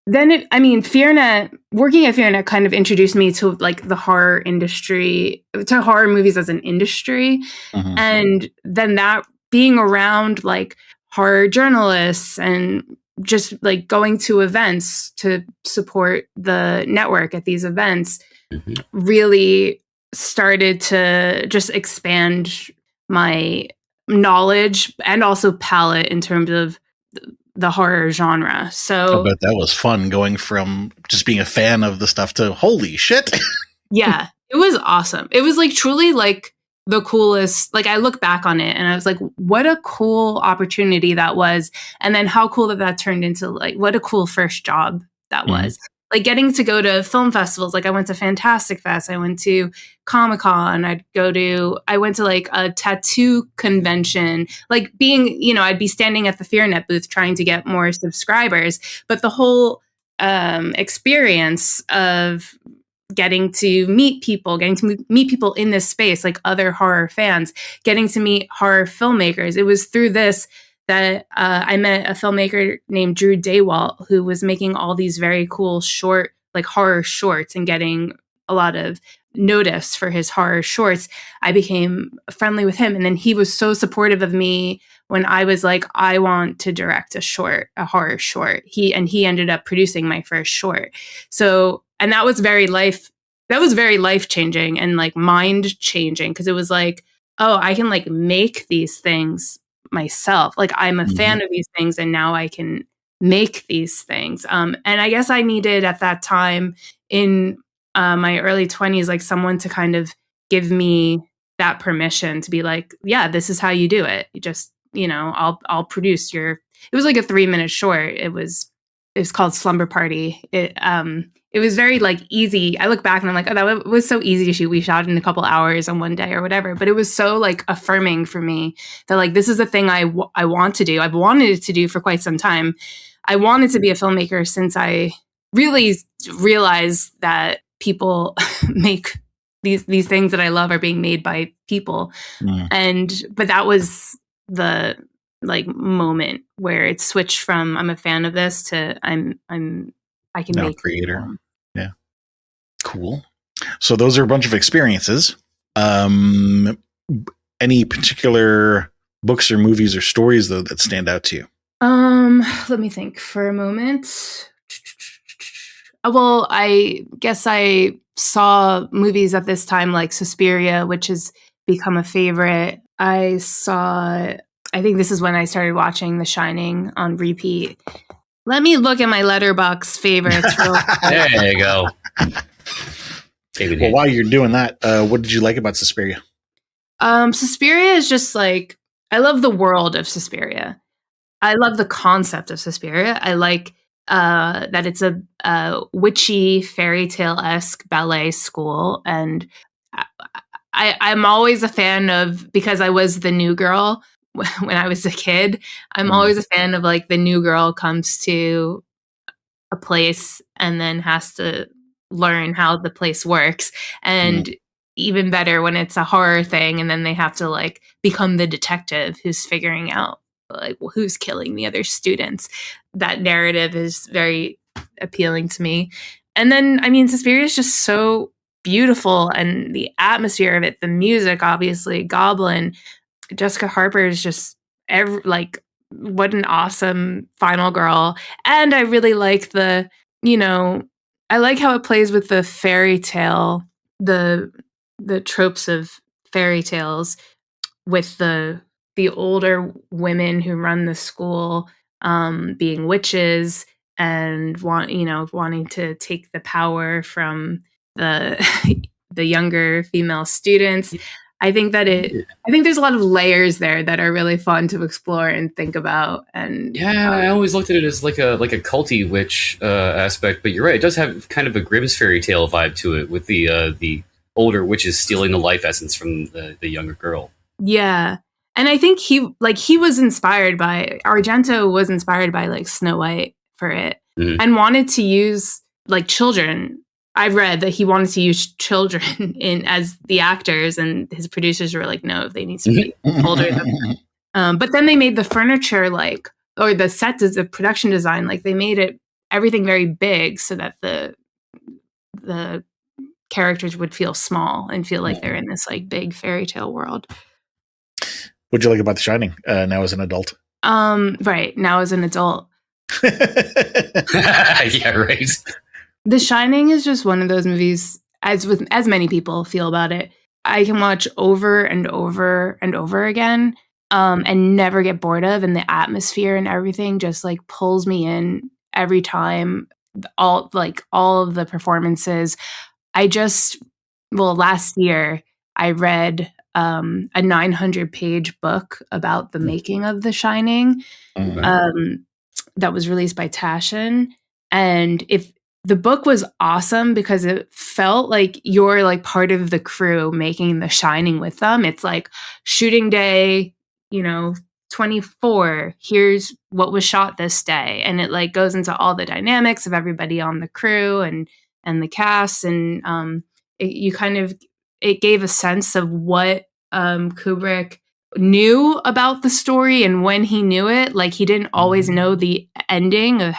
Then FearNet, working at FearNet kind of introduced me to like the horror industry, to horror movies as an industry. And then that being around like horror journalists and just like going to events to support the network at these events really started to just expand my knowledge and also palette in terms of the horror genre. So I bet that was fun going from just being a fan of the stuff to holy shit. Yeah, it was awesome. It was like truly like the coolest. Like I look back on it and I was like, what a cool opportunity that was. And then how cool that turned into like, what a cool first job that was. Like getting to go to film festivals. Like I went to Fantastic Fest. I went to Comic-Con. I went to like a tattoo convention, like being, I'd be standing at the FearNet booth trying to get more subscribers. But the whole experience of getting to meet people in this space, like other horror fans, getting to meet horror filmmakers. It was through this that I met a filmmaker named Drew Daywalt, who was making all these very cool short, like horror shorts and getting a lot of notice for his horror shorts. I became friendly with him. And then he was so supportive of me when I was like, I want to direct a horror short. He ended up producing my first short. So, and that was very life changing and like mind changing. Cause it was like, oh, I can like make these things myself. Like I'm a fan of these things and now I can make these things. And I guess I needed at that time in my early 20s, like someone to kind of give me that permission to be like, yeah, this is how you do it. You just, I'll produce it was like a 3-minute short. It was called Slumber Party. It was very like easy. I look back and I'm like, oh, that was so easy to shoot. We shot in a couple hours on one day or whatever. But it was so like affirming for me that like, this is the thing I want to do. I've wanted it to do for quite some time. I wanted to be a filmmaker since I really realized that people make these things that I love are being made by people. But that was the like moment where it switched from I'm a fan of this to I can now make creator. Yeah. Cool. So those are a bunch of experiences. Any particular books or movies or stories though that stand out to you? Let me think for a moment. Well, I guess I saw movies at this time like Suspiria, which has become a favorite. I think this is when I started watching The Shining on repeat. Let me look at my Letterboxd favorites. There you go. Well, while you're doing that, what did you like about Suspiria? Suspiria is just like, I love the world of Suspiria. I love the concept of Suspiria. I like that it's a witchy fairy tale-esque ballet school, and I'm always a fan of, because I was the new girl when I was a kid, I'm always a fan of like the new girl comes to a place and then has to learn how the place works, and even better when it's a horror thing and then they have to like become the detective who's figuring out like who's killing the other students. That narrative is very appealing to me. And then I mean Suspiria is just so beautiful, and the atmosphere of it, the music, obviously Goblin, Jessica Harper is just what an awesome final girl. And I really like I like how it plays with the fairy tale, the tropes of fairy tales, with the older women who run the school being witches and wanting to take the power from the the younger female students. I think there's a lot of layers there that are really fun to explore and think about. And I always looked at it as like a culty witch aspect, but you're right, it does have kind of a Grimm's fairy tale vibe to it, with the older witches stealing the life essence from the younger girl. Yeah. And I think he was inspired by, Argento was inspired by like Snow White for it, and wanted to use like children. I've read that he wanted to use children as the actors, and his producers were like, no, they need to be older than that. But then they made the furniture or the set, the production design, like they made everything very big so that the characters would feel small and feel like they're in this like big fairy tale world. What'd you like about The Shining now as an adult? Right, now as an adult. Yeah, right. The Shining is just one of those movies, as many people feel about it, I can watch over and over and over again, and never get bored of. And the atmosphere and everything just like pulls me in every time. All of the performances. Last year I read a 900-page book about the making of The Shining, that was released by Taschen. And the book was awesome because it felt like you're like part of the crew making The Shining with them. It's like shooting day, 24, here's what was shot this day. And it like goes into all the dynamics of everybody on the crew and the cast. And it gave a sense of what Kubrick knew about the story, and when he knew it, like he didn't always know the ending of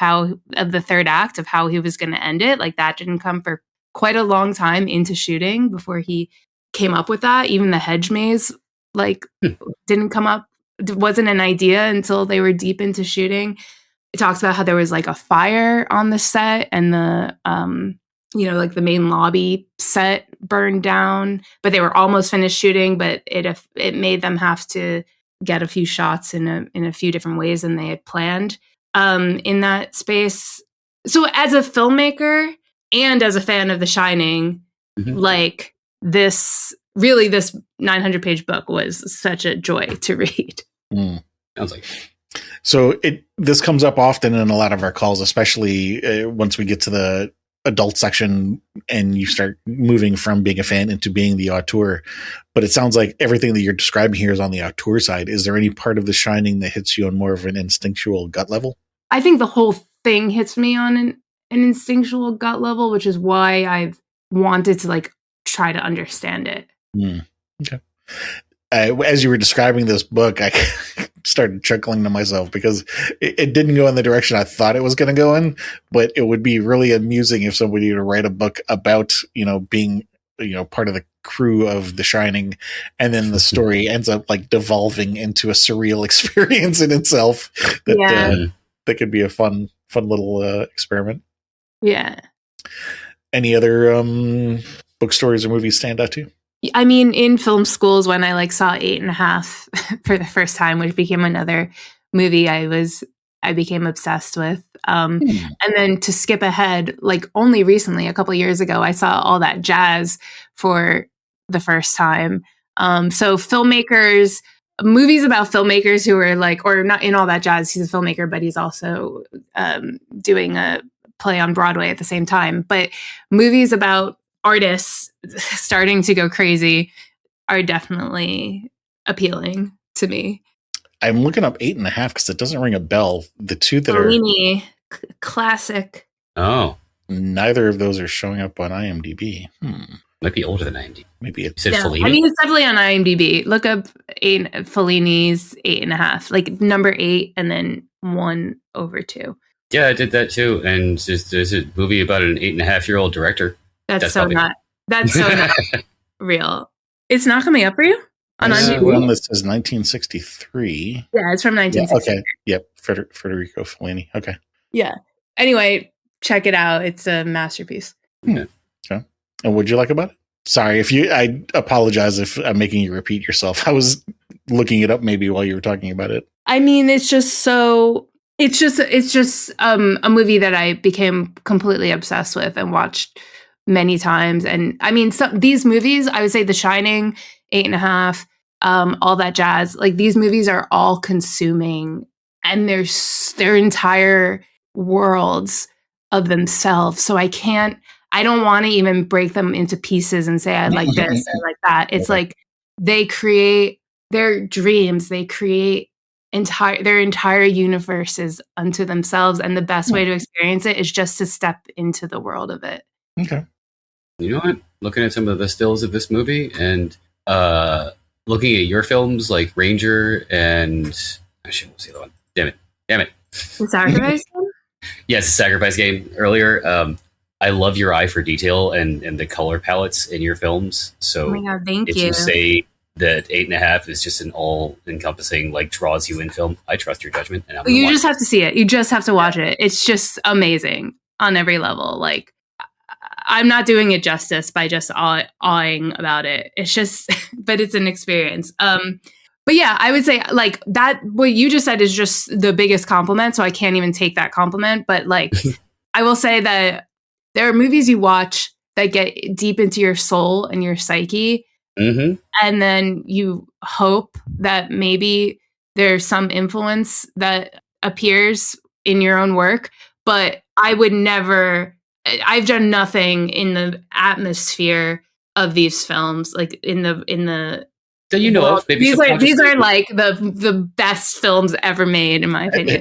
the third act of how he was going to end it. Like that didn't come for quite a long time into shooting before he came up with that. Even the hedge maze didn't come up. It wasn't an idea until they were deep into shooting. It talks about how there was like a fire on the set, and the like the main lobby set burned down, but they were almost finished shooting, but it made them have to get a few shots in a few different ways than they had planned in that space. So as a filmmaker and as a fan of The Shining, like this 900-page book was such a joy to read. Sounds like. So this comes up often in a lot of our calls, especially once we get to the adult section and you start moving from being a fan into being the auteur. But it sounds like everything that you're describing here is on the auteur side. Is there any part of The Shining that hits you on more of an instinctual gut level? I think the whole thing hits me on an instinctual gut level, which is why I've wanted to like try to understand it. Okay. As you were describing this book, I started chuckling to myself because it didn't go in the direction I thought it was going to go in, but it would be really amusing if somebody were to write a book about, being, part of the crew of The Shining, and then the story ends up like devolving into a surreal experience in itself. That could be a fun little experiment. Yeah. Any other book stories or movies stand out to you? I mean, in film schools, when I saw 8.5 for the first time, which became another movie I became obsessed with. And then to skip ahead, only recently, a couple of years ago, I saw All That Jazz for the first time. So movies about filmmakers who are or not in All That Jazz, he's a filmmaker, but he's also doing a play on Broadway at the same time. But movies about artists starting to go crazy are definitely appealing to me. I'm looking up 8.5 because it doesn't ring a bell. The two that Fellini, classic. Oh, neither of those are showing up on IMDb. Might be older than IMDb. Maybe it said Fellini. I mean, it's definitely on IMDb. Look up Fellini's 8.5, number 8 and then 1/2. Yeah, I did that too. And there's a movie about an 8.5-year-old director. That's so not real. It's not coming up for you on IMDb? One that says 1963. Yeah, it's from 1963. Okay. Yep. Federico Fellini. Okay. Yeah. Anyway, check it out. It's a masterpiece. Okay. And what'd you like about it? Sorry I apologize if I'm making you repeat yourself. I was looking it up maybe while you were talking about it. I mean, it's just a movie that I became completely obsessed with and watched many times. And I mean, these movies, I would say The Shining, 8.5, All That Jazz, these movies are all consuming, and their entire worlds of themselves. So I don't want to even break them into pieces and say I like this and like that. It's they create their dreams, they create their entire universes unto themselves, and the best way to experience it is just to step into the world of it. Okay. You know what? Looking at some of the stills of this movie and looking at your films like Ranger and actually, what's the other one? Damn it. The Sacrifice Game? Yes, the Sacrifice Game earlier. I love your eye for detail and the color palettes in your films. So oh my God, thank if you. You say that 8.5 is just an all-encompassing, draws you in film, I trust your judgment. And you just have to see it. You just have to watch it. It's just amazing on every level. I'm not doing it justice by just awing about it. It's just, but it's an experience. But yeah, I would say that what you just said is just the biggest compliment. So I can't even take that compliment. But I will say that there are movies you watch that get deep into your soul and your psyche. Mm-hmm. And then you hope that maybe there's some influence that appears in your own work. But I've done nothing in the atmosphere of these films, in the that you know world. of. Maybe these are the best films ever made, in my opinion.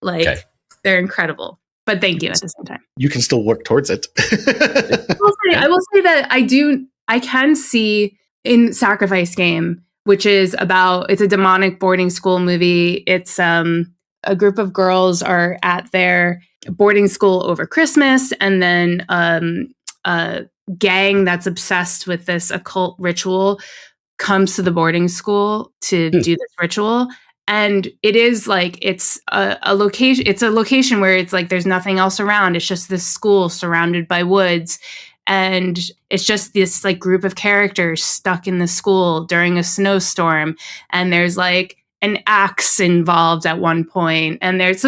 Okay. They're incredible. But thank you at the same time. You can still work towards it. I will say that I can see in Sacrifice Game, which is it's a demonic boarding school movie. It's a group of girls are at their boarding school over Christmas, and then a gang that's obsessed with this occult ritual comes to the boarding school to do this ritual. And it is it's a location. It's a location where it's there's nothing else around. It's just this school surrounded by woods, and it's just this group of characters stuck in the school during a snowstorm. And there's an axe involved at one point, and there's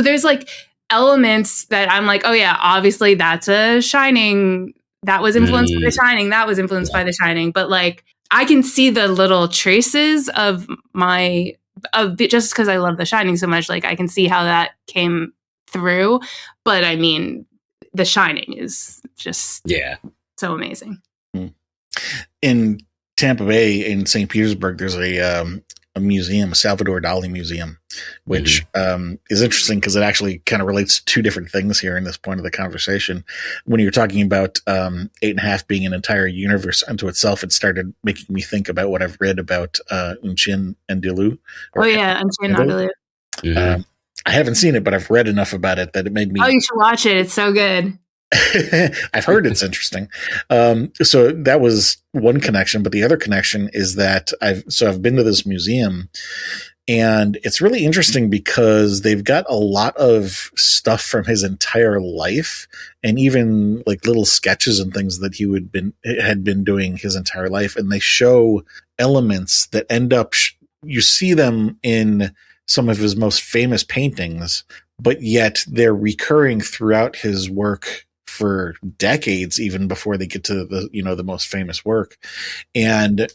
elements that I'm oh yeah, obviously that's a Shining. That was influenced by The Shining. That was influenced by The Shining. But I can see the little traces of just because I love The Shining so much. I can see how that came through. But I mean, The Shining is just so amazing. In Tampa Bay, in St. Petersburg, there's a museum, a Salvador Dali museum, which is interesting because it actually kind of relates to two different things here in this point of the conversation. When you're talking about 8.5 being an entire universe unto itself, it started making me think about what I've read about Unchin and Dilu. Unchin and Dilu. I haven't seen it, but I've read enough about it that it made me... Oh, you should watch it. It's so good. I've heard it's interesting. So that was one connection, but the other connection is that I've been to this museum, and it's really interesting because they've got a lot of stuff from his entire life, and even like little sketches and things that he had been doing his entire life, and they show elements that end up you see them in some of his most famous paintings, but yet they're recurring throughout his work for decades, even before they get to the most famous work. And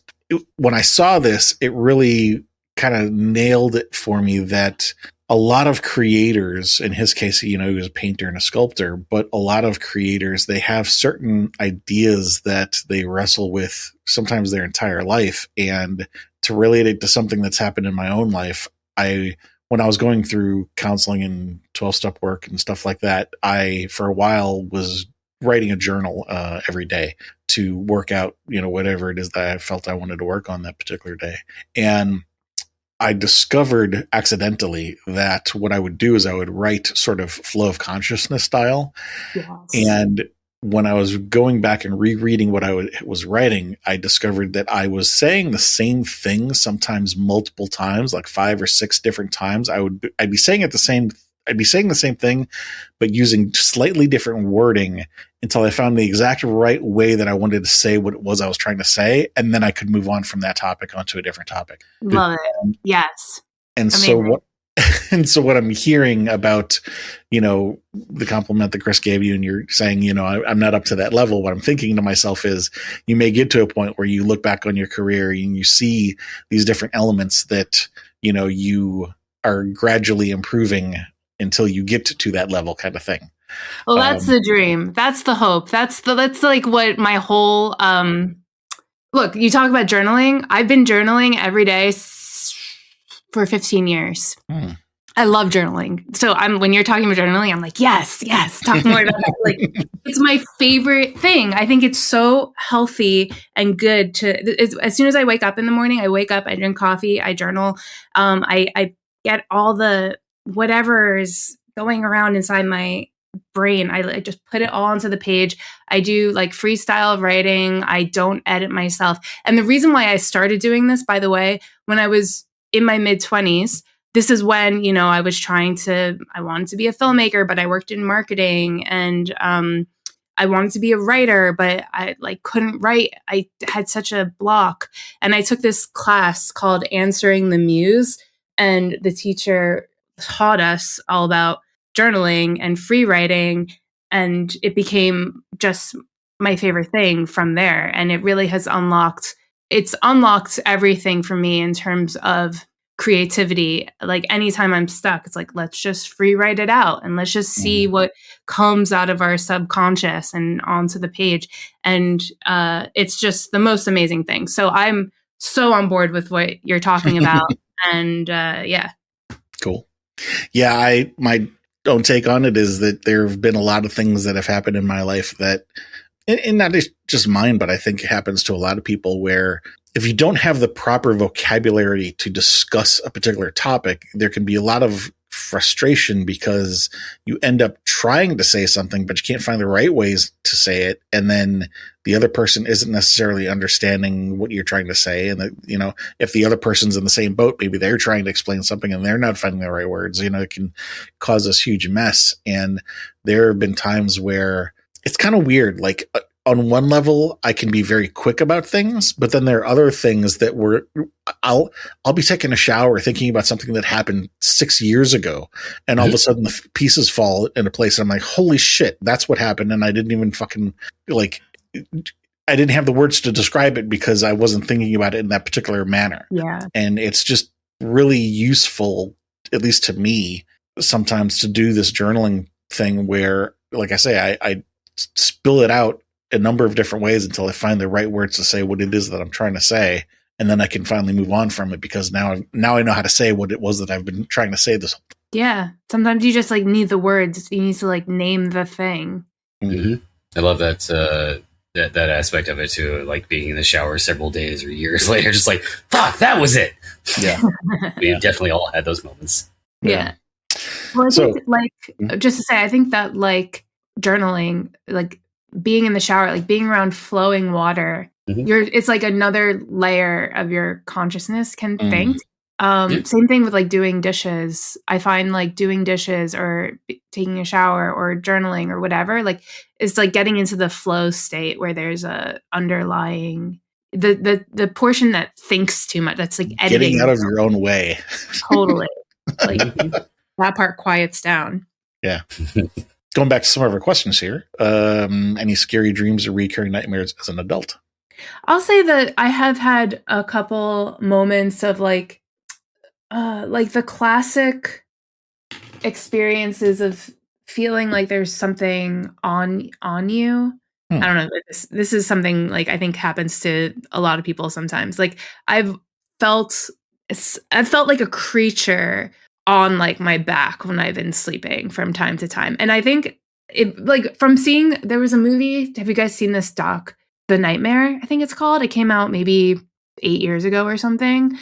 when I saw this, it really kind of nailed it for me that a lot of creators, in his case, he was a painter and a sculptor, but a lot of creators, they have certain ideas that they wrestle with sometimes their entire life. And to relate it to something that's happened in my own life, when I was going through counseling and 12-step work and stuff like that, I, for a while, was writing a journal every day to work out, whatever it is that I felt I wanted to work on that particular day. And I discovered accidentally that what I would do is I would write sort of flow of consciousness style. Yes. And when I was going back and rereading what I was writing, I discovered that I was saying the same thing sometimes multiple times, like 5 or 6 different times. I'd be saying the same thing, but using slightly different wording until I found the exact right way that I wanted to say what it was I was trying to say, and then I could move on from that topic onto a different topic. Love it. Yes. And amazing. So what I'm hearing about, the compliment that Chris gave you, and you're saying, I'm not up to that level. What I'm thinking to myself is you may get to a point where you look back on your career and you see these different elements that, you are gradually improving until you get to that level kind of thing. Well, that's the dream. That's the hope. That's like what my whole, look, you talk about journaling. I've been journaling every day for 15 years. I love journaling. So when you're talking about journaling, I'm like, yes, talk more about that. Like, it's my favorite thing. I think it's so healthy and good as soon as I wake up in the morning, I drink coffee, I journal. I get all the whatever is going around inside my brain. I just put it all onto the page. I do like freestyle writing. I don't edit myself. And the reason why I started doing this, by the way, when I was in my mid-20s, this is when, I wanted to be a filmmaker, but I worked in marketing, and I wanted to be a writer, but I couldn't write. I had such a block. And I took this class called Answering the Muse, and the teacher taught us all about journaling and free writing, and it became just my favorite thing from there. And it really has unlocked everything for me in terms of creativity. Like anytime I'm stuck, it's like, let's just free write it out and let's just see what comes out of our subconscious and onto the page. And it's just the most amazing thing. So I'm so on board with what you're talking about. And yeah. Cool. Yeah. My own take on it is that there have been a lot of things that have happened in my life that, and not just mine, but I think it happens to a lot of people, where if you don't have the proper vocabulary to discuss a particular topic, there can be a lot of frustration because you end up trying to say something, but you can't find the right ways to say it. And then the other person isn't necessarily understanding what you're trying to say. And that, if the other person's in the same boat, maybe they're trying to explain something and they're not finding the right words, it can cause this huge mess. And there have been times where it's kind of weird. Like, on one level, I can be very quick about things, but then there are other things that I'll be taking a shower thinking about something that happened 6 years ago, and all of a sudden the pieces fall into place. And I'm like, holy shit, that's what happened. And I didn't even I didn't have the words to describe it because I wasn't thinking about it in that particular manner. Yeah. And it's just really useful, at least to me, sometimes to do this journaling thing where, like I say, I spill it out a number of different ways until I find the right words to say what it is that I'm trying to say. and then I can finally move on from it because now I know how to say what it was that I've been trying to say this whole time. Yeah. Sometimes you just like need the words. You need to like name the thing. Mm-hmm. I love that that aspect of it too, like being in the shower several days or years later, just like, fuck, that was it. Yeah. We definitely all had those moments. Yeah. Well, I think like, just to say, I think that like journaling, like being in the shower, like being around flowing water, it's like another layer of your consciousness can think. Same thing with like doing dishes. I find like doing dishes or taking a shower or journaling or whatever, like it's like getting into the flow state where there's a underlying the portion that thinks too much. That's like editing. Getting out of your own way. Totally. Like that part quiets down. Yeah. Going back to some of our questions here. Any scary dreams or recurring nightmares as an adult? I'll say that I have had a couple moments of like the classic experiences of feeling like there's something on you. I don't know. This is something like I think happens to a lot of people sometimes. Like I've felt like a creature on like my back when I've been sleeping from time to time. And I think it like from seeing, there was a movie. Have you guys seen this doc, The Nightmare? I think it's called. It came out maybe 8 years ago or something.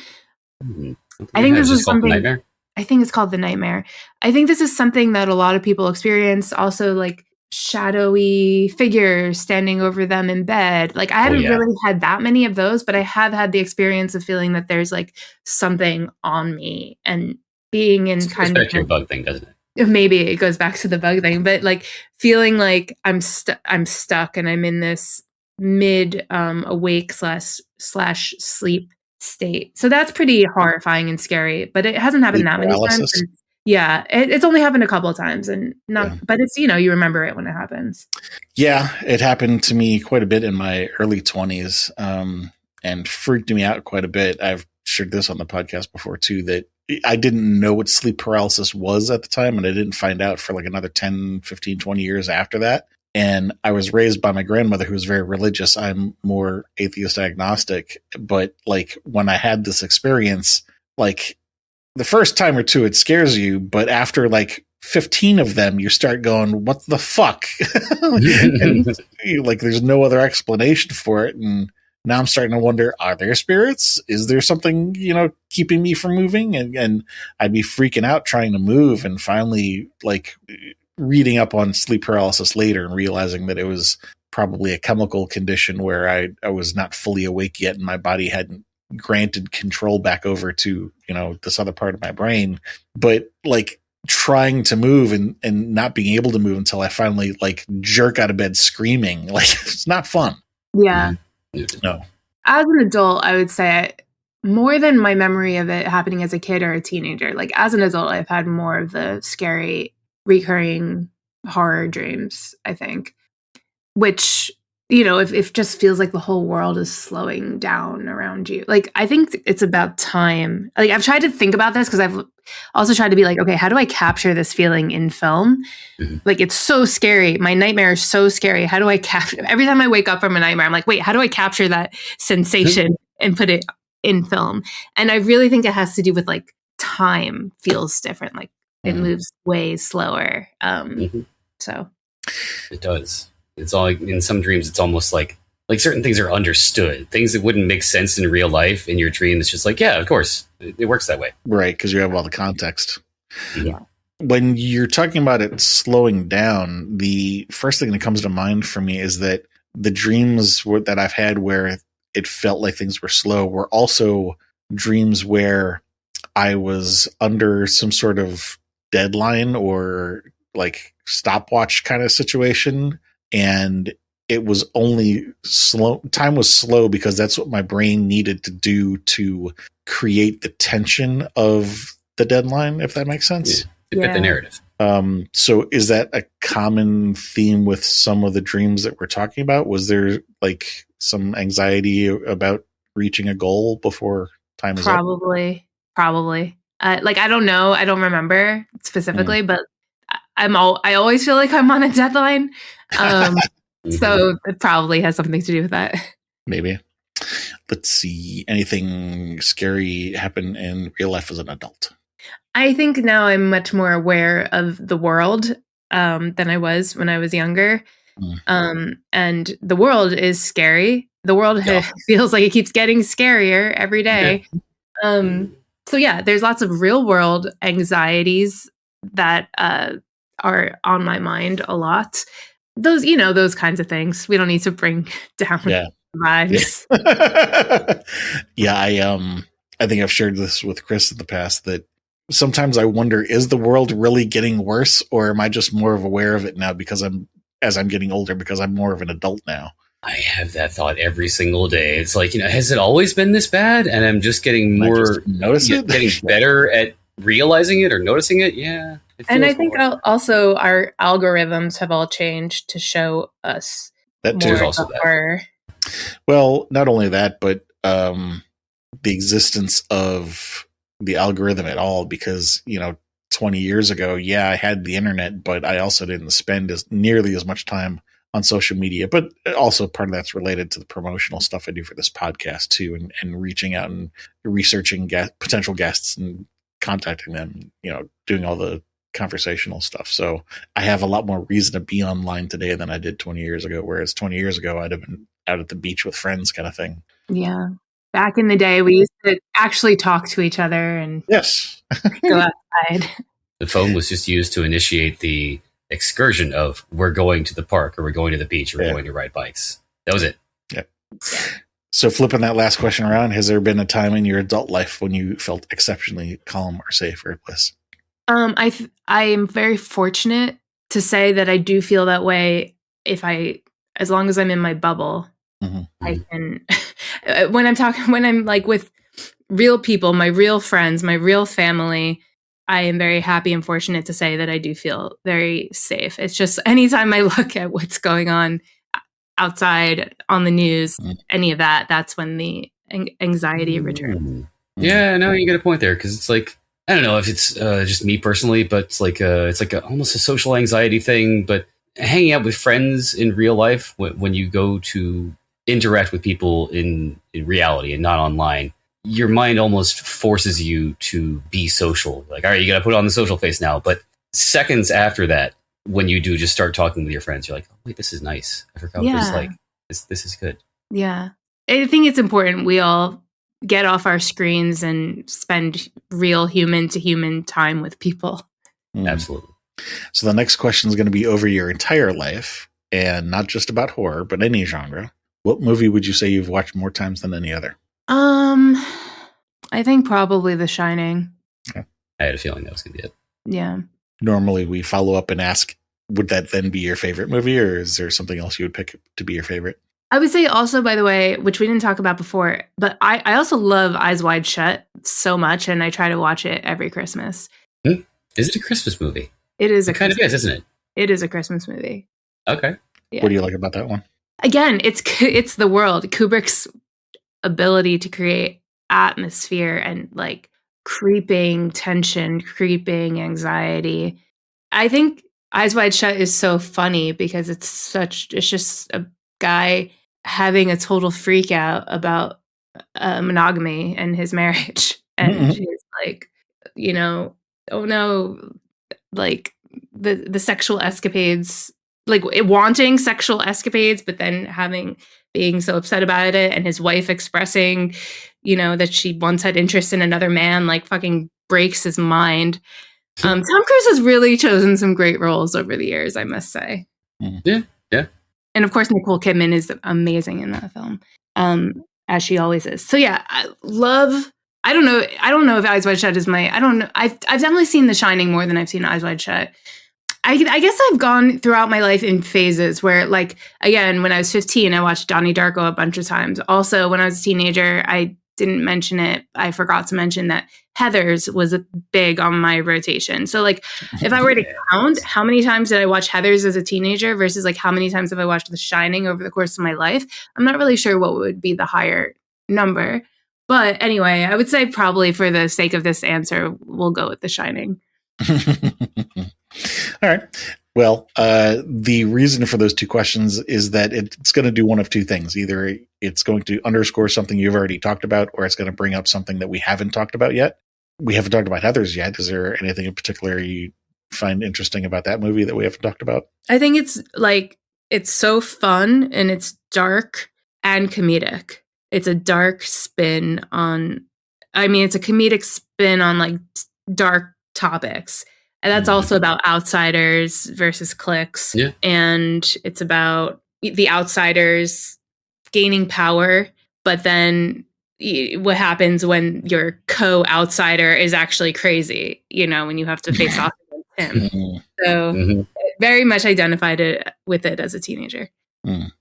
I think this is something. I think it's called The Nightmare. I think this is something that a lot of people experience. Also, like shadowy figures standing over them in bed. Like I haven't really had that many of those, but I have had the experience of feeling that there's like something on me and being in kind of your bug thing, doesn't it? Maybe it goes back to the bug thing, but like feeling like I'm stuck and I'm in this mid awake slash sleep state. So that's pretty horrifying and scary, but it hasn't happened that many times. And yeah, it's only happened a couple of times and but it's, you remember it when it happens. Yeah, it happened to me quite a bit in my early 20s and freaked me out quite a bit. I've shared this on the podcast before too, that I didn't know what sleep paralysis was at the time, and I didn't find out for like another 10, 15, 20 years after that. And I was raised by my grandmother, who was very religious. I'm more atheist agnostic. But like when I had this experience, like the first time or two, it scares you. But after like 15 of them, you start going, what the fuck? And like there's no other explanation for it. And now I'm starting to wonder, are there spirits? Is there something, keeping me from moving? And I'd be freaking out trying to move. And finally, like reading up on sleep paralysis later and realizing that it was probably a chemical condition where I was not fully awake yet and my body hadn't granted control back over to, this other part of my brain. But like trying to move and not being able to move until I finally like jerk out of bed screaming, like it's not fun. Yeah. No. As an adult, I would say more than my memory of it happening as a kid or a teenager, like as an adult, I've had more of the scary recurring horror dreams, I think, which, if just feels like the whole world is slowing down around you. Like, I think it's about time. Like, I've tried to think about this because I've also tried to be like, okay, how do I capture this feeling in film? Like, it's so scary. My nightmare is so scary. How do I capture? Every time I wake up from a nightmare, I'm like, wait, how do I capture that sensation and put it in film? And I really think it has to do with like time feels different. Like, it moves way slower. So it does. It's all like, in some dreams, it's almost like certain things are understood. Things that wouldn't make sense in real life in your dream. It's just like, yeah, of course, it works that way. Right, because you have all the context. Yeah. When you're talking about it slowing down, the first thing that comes to mind for me is that the dreams that I've had where it felt like things were slow were also dreams where I was under some sort of deadline or like stopwatch kind of situation, and it was only slow. Time was slow because that's what my brain needed to do to create the tension of the deadline, if that makes sense. Yeah. Fit the narrative. So is that a common theme with some of the dreams that we're talking about? Was there like some anxiety about reaching a goal before time is up? Probably. Like, I don't know. I don't remember specifically, but I always feel like I'm on a deadline. So it probably has something to do with that. Maybe. Let's see. Anything scary happen in real life as an adult? I think now I'm much more aware of the world than I was when I was younger. And the world is scary. The world feels like it keeps getting scarier every day. Yeah. So yeah, there's lots of real world anxieties that are on my mind a lot. Those, those kinds of things. We don't need to bring down vibes. Yeah, I think I've shared this with Chris in the past that sometimes I wonder, is the world really getting worse, or am I just more aware of it now as I'm getting older, because I'm more of an adult now? I have that thought every single day. It's like, has it always been this bad? And I'm just getting getting better at realizing it or noticing it. Yeah. And I think also our algorithms have all changed to show us that too. More also that. Well, not only that, but the existence of the algorithm at all, because 20 years ago, I had the internet, but I also didn't spend nearly as much time on social media. But also part of that's related to the promotional stuff I do for this podcast too, and reaching out and researching potential guests and contacting them, doing all the conversational stuff. So I have a lot more reason to be online today than I did 20 years ago, whereas 20 years ago I'd have been out at the beach with friends kind of thing. Yeah. Back in the day, we used to actually talk to each other and go outside. The phone was just used to initiate the excursion of we're going to the park, or we're going to the beach, or we're going to ride bikes. That was it. Yeah. So flipping that last question around, has there been a time in your adult life when you felt exceptionally calm or safe or at bliss? I am very fortunate to say that I do feel that way. As long as I'm in my bubble, I can. when I'm like with real people, my real friends, my real family, I am very happy and fortunate to say that I do feel very safe. It's just anytime I look at what's going on outside on the news, any of that, that's when the anxiety returns. Yeah, no, you get a point there, because it's like, I don't know if it's just me personally, but it's like almost a social anxiety thing. But hanging out with friends in real life, when you go to interact with people in reality and not online, your mind almost forces you to be social. Like, all right, you got to put on the social face now. But seconds after that, when you do just start talking with your friends, you're like, oh, wait, this is nice. I forgot what it's like. This is good. Yeah. I think it's important we all get off our screens and spend real human to human time with people. Absolutely. So the next question is going to be over your entire life, and not just about horror, but any genre. What movie would you say you've watched more times than any other? I think probably The Shining. Okay. I had a feeling that was going to be it. Yeah. Normally we follow up and ask, would that then be your favorite movie, or is there something else you would pick to be your favorite? I would say also, by the way, which we didn't talk about before, but I also love Eyes Wide Shut so much, and I try to watch it every Christmas. Is it a Christmas movie? It is. It kind of is, isn't it? It is a Christmas movie. Okay. Yeah. What do you like about that one? Again, it's the world. Kubrick's ability to create atmosphere and like creeping tension, creeping anxiety. I think Eyes Wide Shut is so funny because it's just a guy having a total freak out about monogamy and his marriage. And he's like, oh no, like the sexual escapades, like wanting sexual escapades, but then being so upset about it, and his wife expressing, that she once had interest in another man, like fucking breaks his mind. Tom Cruise has really chosen some great roles over the years, I must say. Yeah. And of course, Nicole Kidman is amazing in that film, as she always is. So yeah, I don't know if Eyes Wide Shut is I don't know. I've definitely seen The Shining more than I've seen Eyes Wide Shut. I guess I've gone throughout my life in phases where, like, again, when I was 15, I watched Donnie Darko a bunch of times. Also, when I was a teenager, I didn't mention it. I forgot to mention that Heathers was big on my rotation. So, like, if I were to count how many times did I watch Heathers as a teenager versus, like, how many times have I watched The Shining over the course of my life, I'm not really sure what would be the higher number. But anyway, I would say probably for the sake of this answer, we'll go with The Shining. All right. Well, the reason for those two questions is that it's going to do one of two things. Either it's going to underscore something you've already talked about, or it's going to bring up something that we haven't talked about yet. We haven't talked about Heathers yet. Is there anything in particular you find interesting about that movie that we haven't talked about? I think it's so fun and it's dark and comedic. It's a dark spin on, it's a comedic spin on like dark topics. And that's also about outsiders versus cliques. Yeah. And it's about the outsiders gaining power, but then what happens when your co-outsider is actually crazy, when you have to face off against him. So very much identified with it as a teenager. Do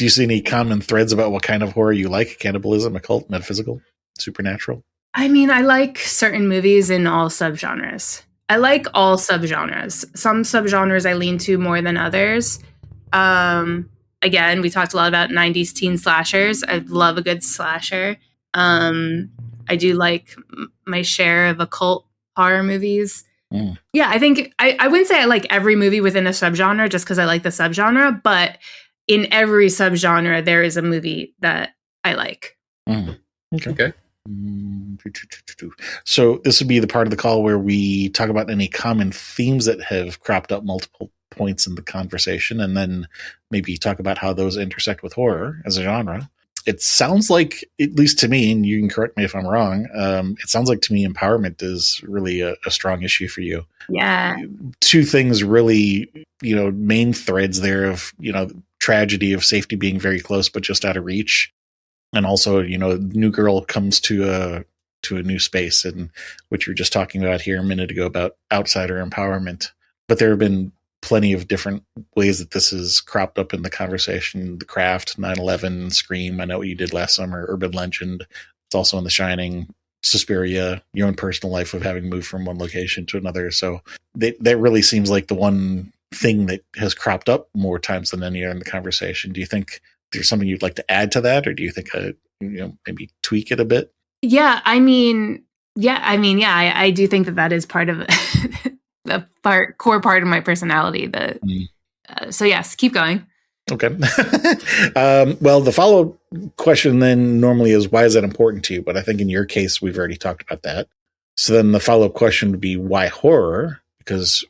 you see any common threads about what kind of horror you like? Cannibalism, occult, metaphysical, supernatural? I like certain movies in all subgenres. I like all subgenres. Some subgenres I lean to more than others. Again, we talked a lot about 90s teen slashers. I love a good slasher. I do like my share of occult horror movies. Yeah, I think I wouldn't say I like every movie within a subgenre just because I like the subgenre, but in every subgenre, there is a movie that I like. Okay. So this would be the part of the call where we talk about any common themes that have cropped up multiple points in the conversation, and then maybe talk about how those intersect with horror as a genre. It sounds like, at least to me, and you can correct me if I'm wrong, it sounds like to me empowerment is really a strong issue for you. Yeah. Two things really, main threads there of, tragedy of safety being very close but just out of reach. And also, new girl comes to a new space, and what you were just talking about here a minute ago about outsider empowerment. But there have been plenty of different ways that this has cropped up in the conversation. The Craft, 9/11, Scream, I Know What You Did Last Summer, Urban Legend. It's also in The Shining, Suspiria, your own personal life of having moved from one location to another. So that really seems like the one thing that has cropped up more times than any other in the conversation. Do you think there's something you'd like to add to that, or do you think maybe tweak it a bit? Yeah, I do think that is part of the core part of my personality. So yes, keep going. Okay. Well, the follow-up question then normally is, why is that important to you? But I think in your case, we've already talked about that. So then the follow-up question would be, why horror? Because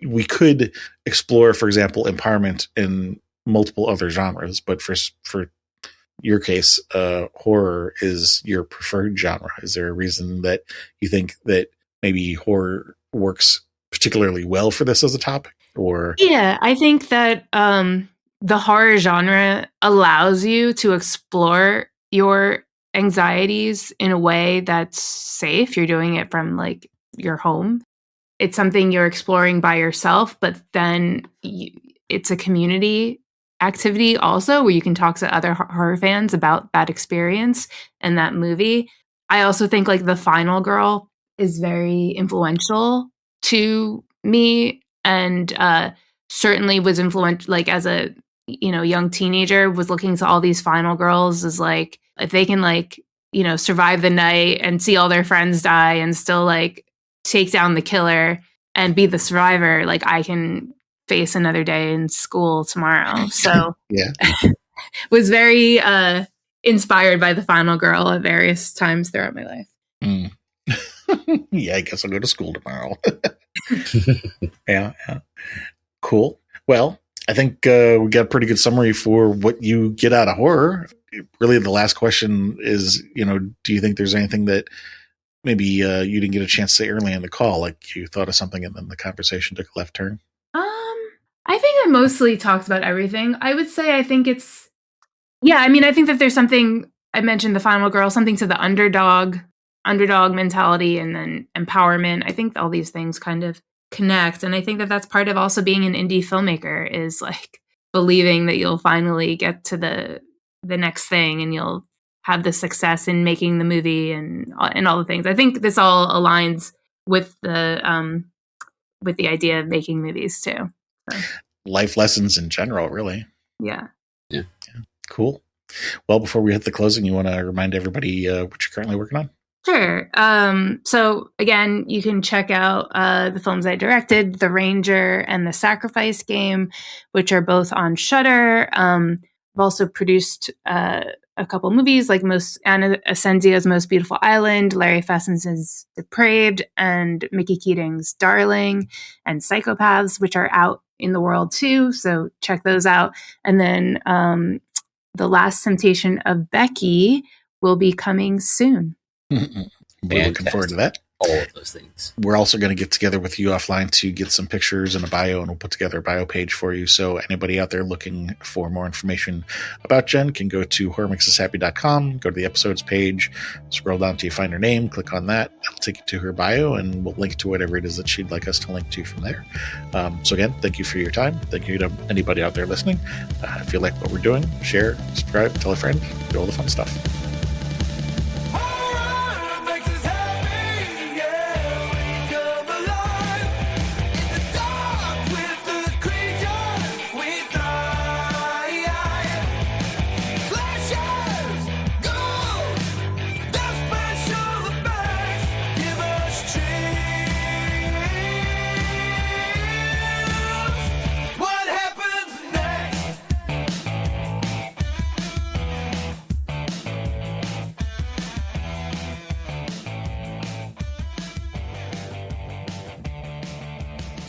we could explore, for example, empowerment in multiple other genres, but for your case, horror is your preferred genre. Is there a reason that you think that maybe horror works particularly well for this as a topic? Or yeah, I think that the horror genre allows you to explore your anxieties in a way that's safe. You're doing it from like your home. It's something you're exploring by yourself, but then it's a community activity also where you can talk to other horror fans about that experience and that movie. I also think like The Final Girl is very influential to me, and certainly was influential, like as a young teenager, was looking to all these final girls as like, if they can survive the night and see all their friends die and still like take down the killer and be the survivor, like I can face another day in school tomorrow. So yeah, was very inspired by The Final Girl at various times throughout my life. Yeah, I guess I'll go to school tomorrow. Yeah. Cool. Well, I think we got a pretty good summary for what you get out of horror. Really, the last question is, do you think there's anything that maybe you didn't get a chance to say early in the call, like you thought of something and then the conversation took a left turn? I think I mostly talked about everything. I would say I think I think that there's something, I mentioned The Final Girl, something to the underdog mentality, and then empowerment. I think all these things kind of connect. And I think that that's part of also being an indie filmmaker, is like believing that you'll finally get to the next thing and you'll have the success in making the movie and all the things. I think this all aligns with the idea of making movies too. So. Life lessons in general, really. Yeah. Cool. Well, before we hit the closing, you want to remind everybody what you're currently working on? Sure. So again, you can check out the films I directed, The Ranger and The Sacrifice Game, which are both on Shudder. I've also produced a couple movies like Anna Asenzio's Most Beautiful Island, Larry Fessens's Depraved, and Mickey Keating's Darling, and Psychopaths, which are out in the world too. So check those out. And then The Last Temptation of Becky will be coming soon. We're looking forward to that. All of those things. We're also going to get together with you offline to get some pictures and a bio, and we'll put together a bio page for you. So anybody out there looking for more information about Jenn can go to horrormakesushappy.com, go to the episodes page, scroll down till you find her name, click on that. It'll take you to her bio, and we'll link to whatever it is that she'd like us to link to from there. So again, thank you for your time. Thank you to anybody out there listening. If you like what we're doing, share, subscribe, tell a friend, do all the fun stuff.